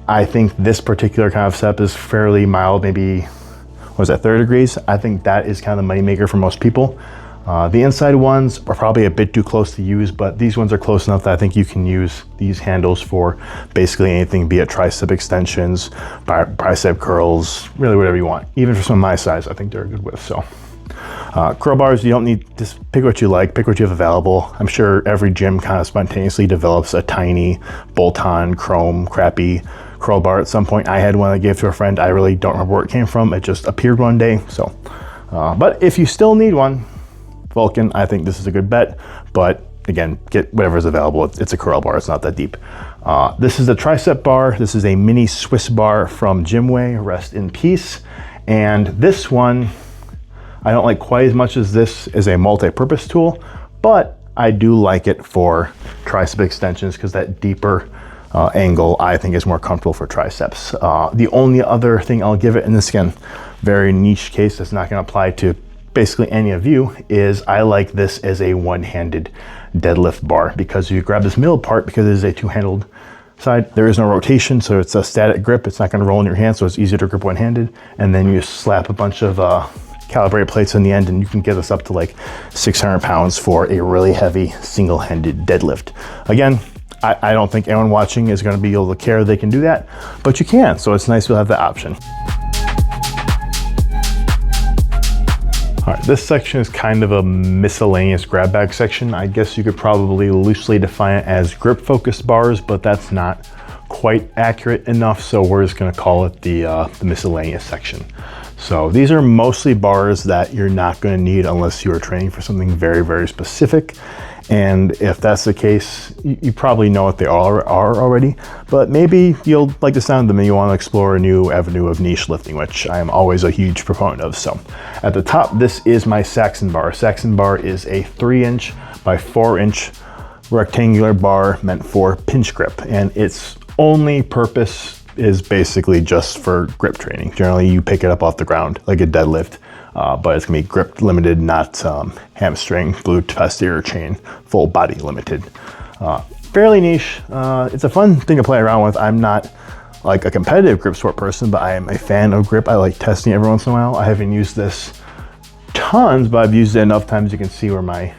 I think this particular kind of setup is fairly mild, maybe, what was that, 30 degrees? I think that is kind of the moneymaker for most people. The inside ones are probably a bit too close to use, but these ones are close enough that I think you can use these handles for basically anything, be it tricep extensions, bicep curls, really whatever you want. Even for some of my size, I think they're a good width. So curl bars, you don't need, just pick what you like, pick what you have available. I'm sure every gym kind of spontaneously develops a tiny bolt-on chrome crappy curl bar at some point. I had one I gave to a friend. I really don't remember where it came from. It just appeared one day. So, but if you still need one, Vulcan, I think this is a good bet, but again, get whatever's available. It's a curl bar, it's not that deep. This is the tricep bar. This is a mini Swiss bar from Gymway, rest in peace. And this one, I don't like quite as much as this is a multi-purpose tool, but I do like it for tricep extensions because that deeper angle I think is more comfortable for triceps. The only other thing I'll give it, and this again, very niche case that's not gonna apply to basically any of you, is I like this as a one-handed deadlift bar because you grab this middle part, because it is a two-handled side, there is no rotation, so it's a static grip. It's not going to roll in your hand, so it's easier to grip one-handed. And then you slap a bunch of calibrated plates in the end, and you can get this up to like 600 pounds for a really heavy single-handed deadlift. Again, I don't think anyone watching is going to be able to care they can do that, but you can, so it's nice to have that option. All right, this section is kind of a miscellaneous grab bag section. I guess you could probably loosely define it as grip focused bars, but that's not quite accurate enough. So we're just gonna call it the miscellaneous section. So these are mostly bars that you're not gonna need unless you are training for something very, very specific. And if that's the case, you probably know what they are already, but maybe you'll like the sound of them and you want to explore a new avenue of niche lifting, which I am always a huge proponent of. So at the top, this is my Saxon bar. Saxon bar is a 3" by 4" rectangular bar meant for pinch grip, and its only purpose is basically just for grip training. Generally, you pick it up off the ground like a deadlift. But it's gonna be grip limited, not hamstring, glute, posterior chain, full body limited. Fairly niche. It's a fun thing to play around with. I'm not like a competitive grip sport person, but I am a fan of grip. I like testing every once in a while. I haven't used this tons, but I've used it enough times you can see where my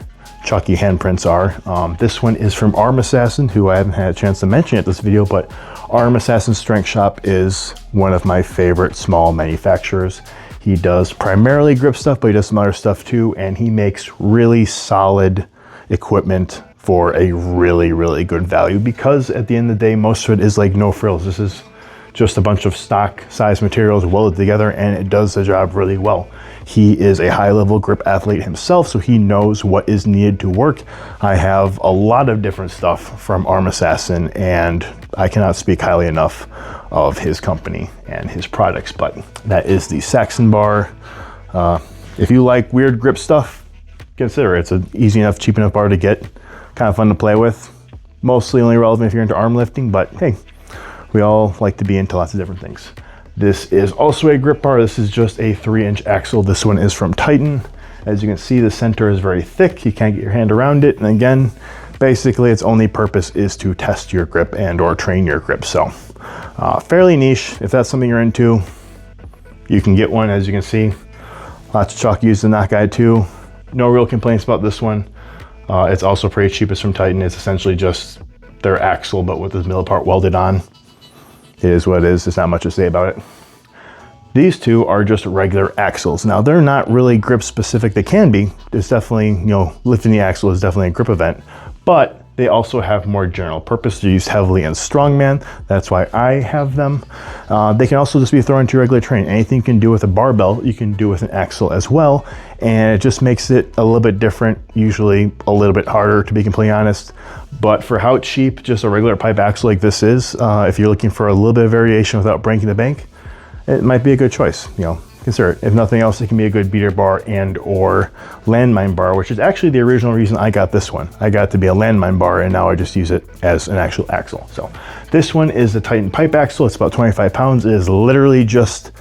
chalky handprints are. This one is from Arm Assassin, who I haven't had a chance to mention at this video, but Arm Assassin Strength Shop is one of my favorite small manufacturers. He does primarily grip stuff, but he does some other stuff too, and he makes really solid equipment for a really, really good value, because at the end of the day, most of it is like no frills. This is just a bunch of stock size materials welded together, and it does the job really well. He is a high-level grip athlete himself, so he knows what is needed to work. I have a lot of different stuff from Arm Assassin, and I cannot speak highly enough of his company and his products, but that is the Saxon bar. If you like weird grip stuff, consider it. It's an easy enough, cheap enough bar to get, kind of fun to play with. Mostly only relevant if you're into arm lifting, but hey, we all like to be into lots of different things. This is also a grip bar. This is just a 3-inch axle. This one is from Titan. As you can see, the center is very thick. You can't get your hand around it. And again, basically its only purpose is to test your grip and or train your grip. So fairly niche. If that's something you're into, you can get one. As you can see, lots of chalk used in that guy too. No real complaints about this one. It's also pretty cheap. It's from Titan. It's essentially just their axle, but with this middle part welded on. It is what it is. There's not much to say about it. These two are just regular axles. Now they're not really grip specific. They can be. It's definitely, you know, lifting the axle is definitely a grip event, but they also have more general purpose. They're used heavily in Strongman. That's why I have them. They can also just be thrown into your regular training. Anything you can do with a barbell, you can do with an axle as well. And it just makes it a little bit different, usually a little bit harder, to be completely honest. But for how cheap just a regular pipe axle like this is, if you're looking for a little bit of variation without breaking the bank, it might be a good choice. You know, consider it. If nothing else, it can be a good beater bar and or landmine bar, which is actually the original reason I got this one. I got it to be a landmine bar, and now I just use it as an actual axle. So this one is the Titan pipe axle. It's about 25 pounds. It is literally just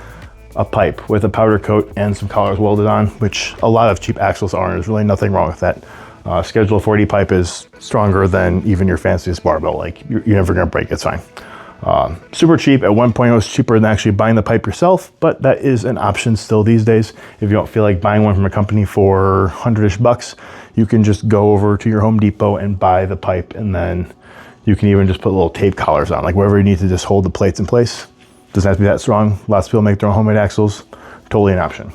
a pipe with a powder coat and some collars welded on, which a lot of cheap axles are. There's really nothing wrong with that. Schedule 40 pipe is stronger than even your fanciest barbell. Like you're never gonna break, it's fine. Super cheap. At one point it was cheaper than actually buying the pipe yourself, but that is an option still these days. If you don't feel like buying one from a company for 100-ish bucks, you can just go over to your Home Depot and buy the pipe, and then you can even just put little tape collars on, like wherever you need to just hold the plates in place. Doesn't have to be that strong. Lots of people make their own homemade axles. Totally an option.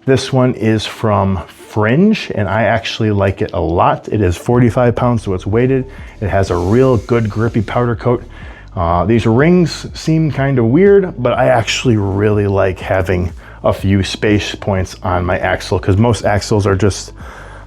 This one is from Fringe, and I actually like it a lot. It is 45 pounds, so it's weighted. It has a real good grippy powder coat. These rings seem kind of weird, but I actually really like having a few space points on my axle, because most axles are just,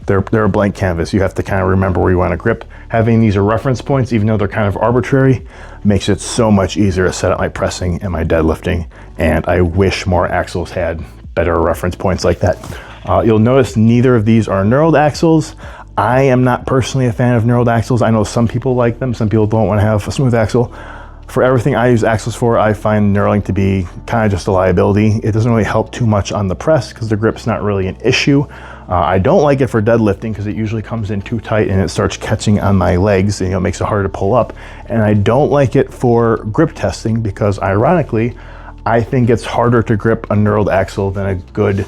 they're a blank canvas. You have to kind of remember where you want to grip. Having these reference points, even though they're kind of arbitrary, makes it so much easier to set up my pressing and my deadlifting. And I wish more axles had better reference points like that. You'll notice neither of these are knurled axles. I am not personally a fan of knurled axles. I know some people like them. Some people don't want to have a smooth axle. For everything I use axles for, I find knurling to be kind of just a liability. It doesn't really help too much on the press because the grip's not really an issue. I don't like it for deadlifting because it usually comes in too tight and it starts catching on my legs, and it makes it hard to pull up. And I don't like it for grip testing because, ironically, I think it's harder to grip a knurled axle than a good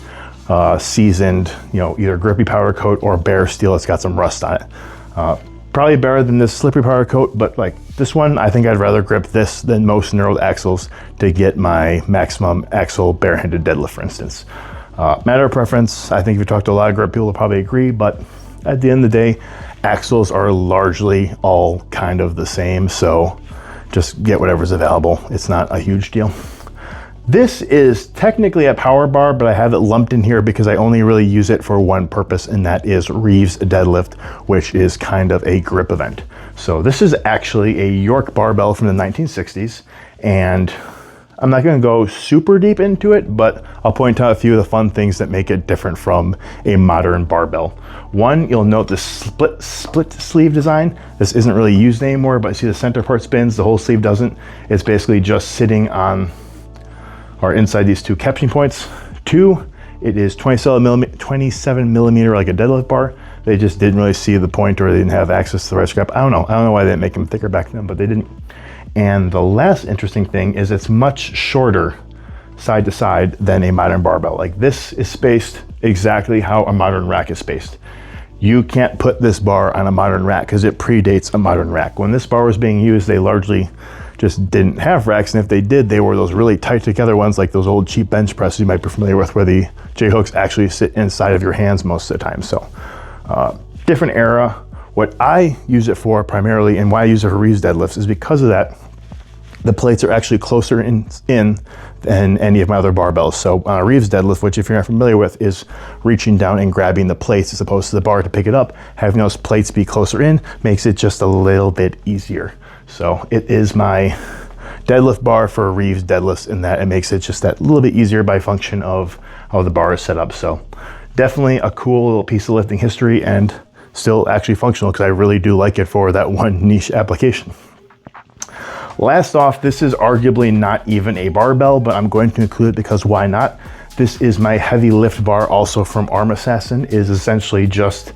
seasoned, either grippy powder coat or bare steel that's got some rust on it. Probably better than this slippery powder coat, but like this one, I think I'd rather grip this than most knurled axles to get my maximum axle barehanded deadlift, for instance. Matter of preference. I think if you talk to a lot of grip people, they'll probably agree, but at the end of the day, axles are largely all kind of the same, so just get whatever's available. It's not a huge deal. This is technically a power bar, but I have it lumped in here because I only really use it for one purpose, and that is Reeves deadlift, which is kind of a grip event. So this is actually a York barbell from the 1960s, and I'm not going to go super deep into it, but I'll point out a few of the fun things that make it different from a modern barbell. One, you'll note the split sleeve design. This isn't really used anymore, but see the center part spins, the whole sleeve doesn't. It's basically just sitting on or inside these two capturing points. Two, it is 27 millimeter like a deadlift bar. They just didn't really see the point, or they didn't have access to the right scrap. I don't know why they didn't make them thicker back then, but they didn't. And the last interesting thing is it's much shorter side to side than a modern barbell. Like this is spaced exactly how a modern rack is spaced. You can't put this bar on a modern rack because it predates a modern rack. When this bar was being used, they largely just didn't have racks, and if they did, they were those really tight together ones, like those old cheap bench presses you might be familiar with, where the J-hooks actually sit inside of your hands most of the time. So different era. What I use it for primarily, and why I use it for Reeves deadlifts, is because of that. The plates are actually closer in than any of my other barbells. So on a Reeves deadlift, which if you're not familiar with, is reaching down and grabbing the plates as opposed to the bar to pick it up, having those plates be closer in makes it just a little bit easier. So it is my deadlift bar for Reeves deadlifts, in that it makes it just that little bit easier by function of how the bar is set up. So definitely a cool little piece of lifting history, and still actually functional because I really do like it for that one niche application. Last off, this is arguably not even a barbell, but I'm going to include it because why not? This is my heavy lift bar, also from Assassin. It is essentially just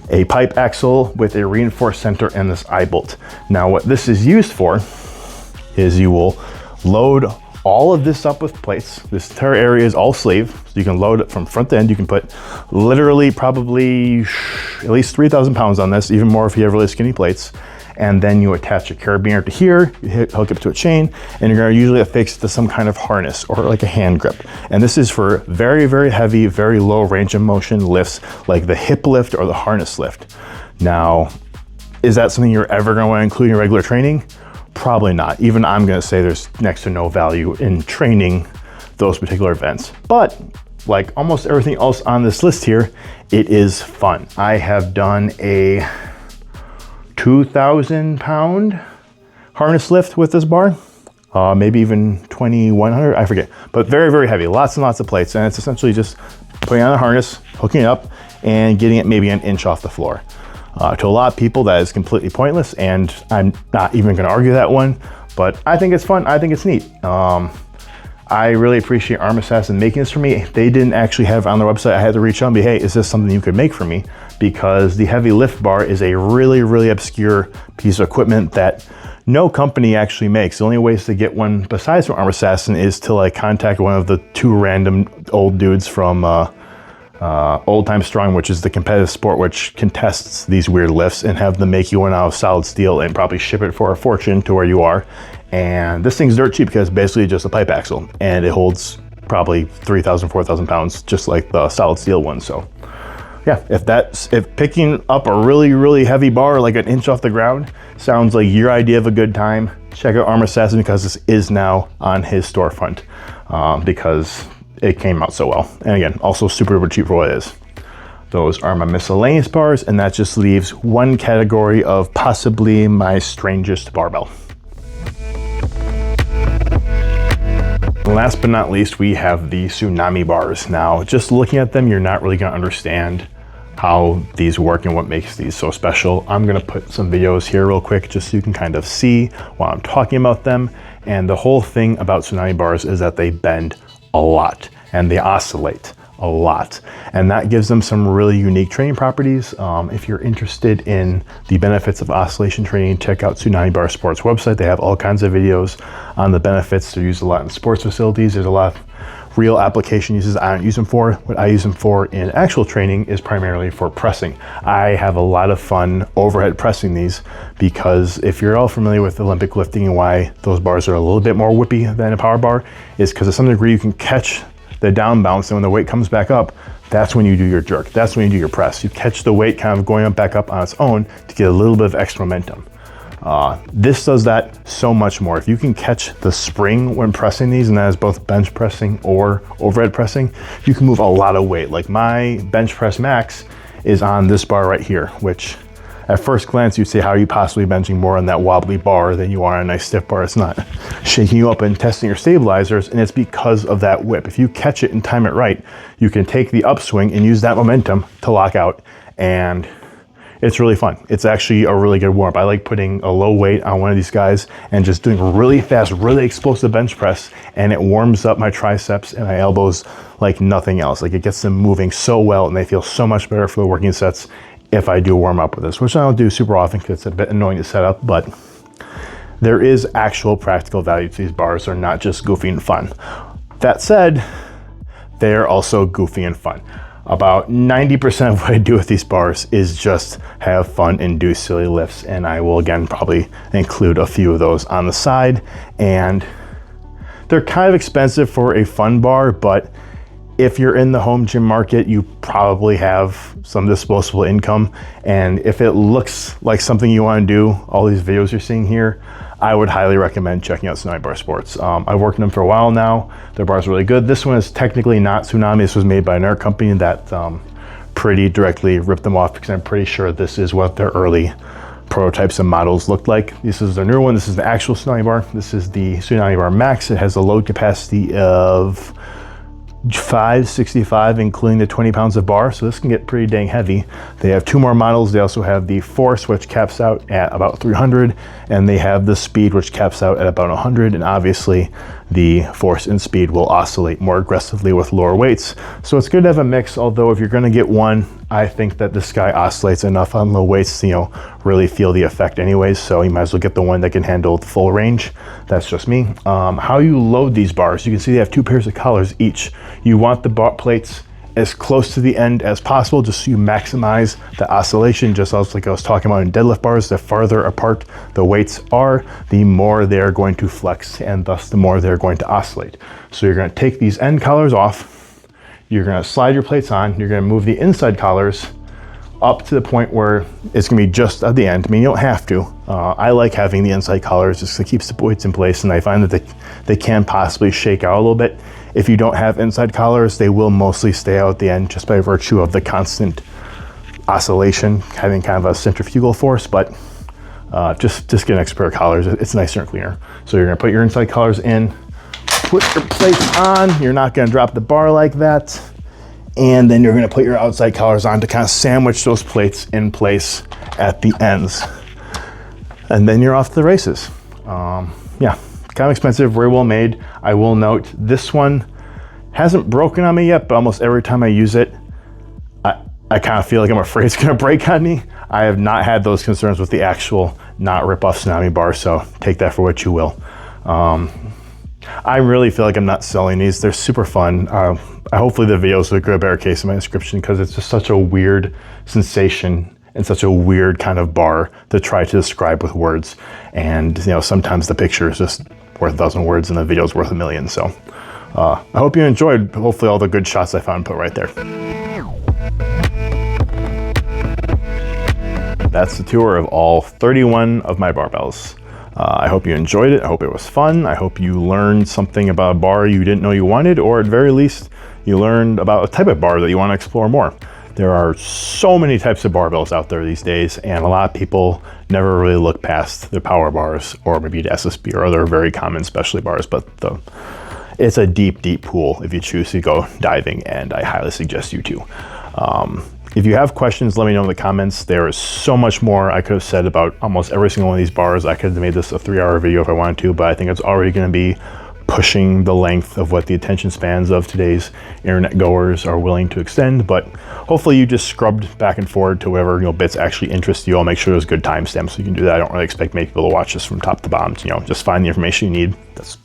a pipe axle with a reinforced center and this eye bolt. Now what this is used for is you will load all of this up with plates. This entire area is all sleeve, so you can load it from front to end. You can put literally probably at least 3,000 pounds on this, even more if you have really skinny plates. And then you attach a carabiner to here, you hook it to a chain, and you're gonna usually affix it to some kind of harness or like a hand grip. And this is for very, very heavy, very low range of motion lifts, like the hip lift or the harness lift. Now, is that something you're ever gonna wanna include in your regular training? Probably not. Even I'm gonna say there's next to no value in training those particular events. But like almost everything else on this list here, it is fun. I have done a 2,000 pound harness lift with this bar, maybe even 2,100, I forget, but very, very heavy, lots and lots of plates. And it's essentially just putting on a harness, hooking it up, and getting it maybe an inch off the floor. To a lot of people, that is completely pointless, and I'm not even gonna argue that one, but I think it's fun, I think it's neat. I really appreciate Assassin making this for me. They didn't actually have it on their website. I had to reach out and be, hey, is this something you could make for me? Because the heavy lift bar is a really, really obscure piece of equipment that no company actually makes. The only ways to get one besides from Assassin is to like contact one of the two random old dudes from Old Time Strong, which is the competitive sport which contests these weird lifts, and have them make you one out of solid steel and probably ship it for a fortune to where you are. And this thing's dirt cheap because it's basically just a pipe axle, and it holds probably 3,000, 4,000 pounds, just like the solid steel one. So yeah, if picking up a really, really heavy bar, like an inch off the ground, sounds like your idea of a good time, check out Assassin, because this is now on his storefront, because it came out so well. And again, also super cheap for what it is. Those are my miscellaneous bars, and that just leaves one category of possibly my strangest barbell. Last but not least, we have the Tsunami bars. Now, just looking at them, you're not really gonna understand how these work and what makes these so special. I'm gonna put some videos here real quick just so you can kind of see while I'm talking about them. And the whole thing about Tsunami bars is that they bend a lot and they oscillate a lot, and that gives them some really unique training properties. If you're interested in the benefits of oscillation training, check out Tsunami Bar Sports website. They have all kinds of videos on the benefits. They're used a lot in sports facilities. There's a lot of real application uses I don't use them for. What I use them for in actual training is primarily for pressing. I have a lot of fun overhead pressing these, because if you're all familiar with Olympic lifting and why those bars are a little bit more whippy than a power bar, is because to some degree you can catch the down bounce, and when the weight comes back up, that's when you do your jerk. That's when you do your press. You catch the weight kind of going up back up on its own to get a little bit of extra momentum. This does that so much more. If you can catch the spring when pressing these, and that is both bench pressing or overhead pressing, you can move a lot of weight. Like my bench press max is on this bar right here, which at first glance, you'd say, how are you possibly benching more on that wobbly bar than you are on a nice stiff bar? It's not. Shaking you up and testing your stabilizers, and it's because of that whip. If you catch it and time it right, you can take the upswing and use that momentum to lock out, and it's really fun. It's actually a really good warm-up. I like putting a low weight on one of these guys and just doing really fast, really explosive bench press, and it warms up my triceps and my elbows like nothing else. Like, it gets them moving so well, and they feel so much better for the working sets if I do warm up with this, which I don't do super often because it's a bit annoying to set up, but there is actual practical value to these bars. They're not just goofy and fun. That said, they're also goofy and fun. About 90% of what I do with these bars is just have fun and do silly lifts, and I will again probably include a few of those on the side. And they're kind of expensive for a fun bar, but if you're in the home gym market, you probably have some disposable income. And if it looks like something you want to do, all these videos you're seeing here, I would highly recommend checking out Tsunami Bar Sports. I've worked in them for a while now. Their bars are really good. This one is technically not Tsunami. This was made by another company that pretty directly ripped them off, because I'm pretty sure this is what their early prototypes and models looked like. This is the newer one. This is the actual Tsunami bar. This is the Tsunami bar Max. It has a load capacity of 565, including the 20 pounds of bar, so this can get pretty dang heavy. They have 2 more models. They also have the Force, which caps out at about 300, and they have the Speed, which caps out at about 100, and obviously the Force and Speed will oscillate more aggressively with lower weights. So it's good to have a mix, although if you're gonna get one, I think that this guy oscillates enough on low weights to, you know, really feel the effect anyways, so you might as well get the one that can handle the full range. That's just me. How you load these bars, you can see they have 2 pairs of collars each. You want the bar plates as close to the end as possible, just so you maximize the oscillation. Just like I was talking about in deadlift bars, the farther apart the weights are, the more they're going to flex, and thus the more they're going to oscillate. So you're gonna take these end collars off, you're gonna slide your plates on, you're gonna move the inside collars up to the point where it's gonna be just at the end. I mean, you don't have to. I like having the inside collars just to keep the weights in place, and I find that they can possibly shake out a little bit. If you don't have inside collars, they will mostly stay out at the end just by virtue of the constant oscillation, having kind of a centrifugal force, but just get an extra pair of collars. It's nicer and cleaner. So you're gonna put your inside collars in, put your plates on, you're not gonna drop the bar like that, and then you're gonna put your outside collars on to kind of sandwich those plates in place at the ends. And then you're off to the races. Yeah, kind of expensive, very well made. I will note this one hasn't broken on me yet, but almost every time I use it, I kind of feel like I'm afraid it's gonna break on me. I have not had those concerns with the actual not rip-off Tsunami bar, so take that for what you will. I really feel like I'm not selling these. They're super fun. Hopefully the videos will get a better case in my description, because it's just such a weird sensation and such a weird kind of bar to try to describe with words. And you know, sometimes the picture is just worth 1,000 words and the video is worth 1,000,000. So I hope you enjoyed, hopefully, all the good shots I found put right there. That's the tour of all 31 of my barbells. I hope you enjoyed it. I hope it was fun. I hope you learned something about a bar you didn't know you wanted, or at very least, you learned about a type of bar that you want to explore more. There are so many types of barbells out there these days, and a lot of people never really look past the power bars or maybe the SSB or other very common specialty bars, but it's a deep, deep pool if you choose to go diving, and I highly suggest you to. If you have questions, let me know in the comments. There is so much more I could have said about almost every single one of these bars. I could have made this a 3-hour video if I wanted to, but I think it's already going to be pushing the length of what the attention spans of today's internet goers are willing to extend. But hopefully you just scrubbed back and forward to whatever bits actually interest you. I'll make sure there's good timestamps so you can do that. I don't really expect many people to watch this from top to bottom. Just find the information you need. That's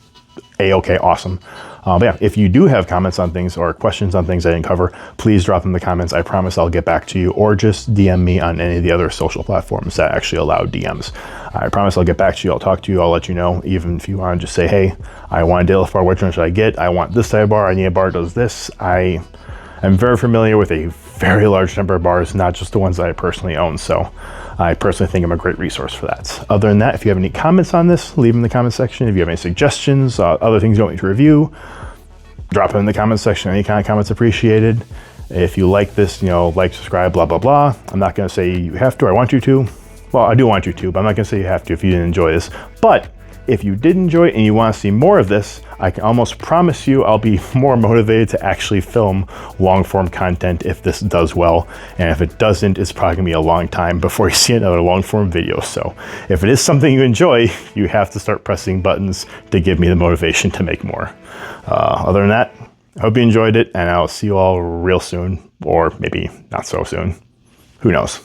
A-okay, awesome. But yeah, if you do have comments on things or questions on things I didn't cover, please drop them in the comments. I promise I'll get back to you, or just DM me on any of the other social platforms that actually allow DMs. I promise I'll get back to you. I'll talk to you. I'll let you know. Even if you want to just say, hey, I want a deadlift bar. Which one should I get? I want this type of bar. I need a bar that does this. I am very familiar with a very large number of bars, not just the ones that I personally own. So I personally think I'm a great resource for that. Other than that, if you have any comments on this, leave them in the comment section. If you have any suggestions, other things you want me to review, drop them in the comment section. Any kind of comments appreciated. If you like this, like, subscribe, blah, blah, blah. I'm not going to say you have to. I want you to. Well, I do want you to, but I'm not going to say you have to if you didn't enjoy this. But if you did enjoy it and you want to see more of this, I can almost promise you I'll be more motivated to actually film long form content if this does well. And if it doesn't, it's probably gonna be a long time before you see another long form video. So if it is something you enjoy, you have to start pressing buttons to give me the motivation to make more. Other than that, I hope you enjoyed it, and I'll see you all real soon, or maybe not so soon. Who knows?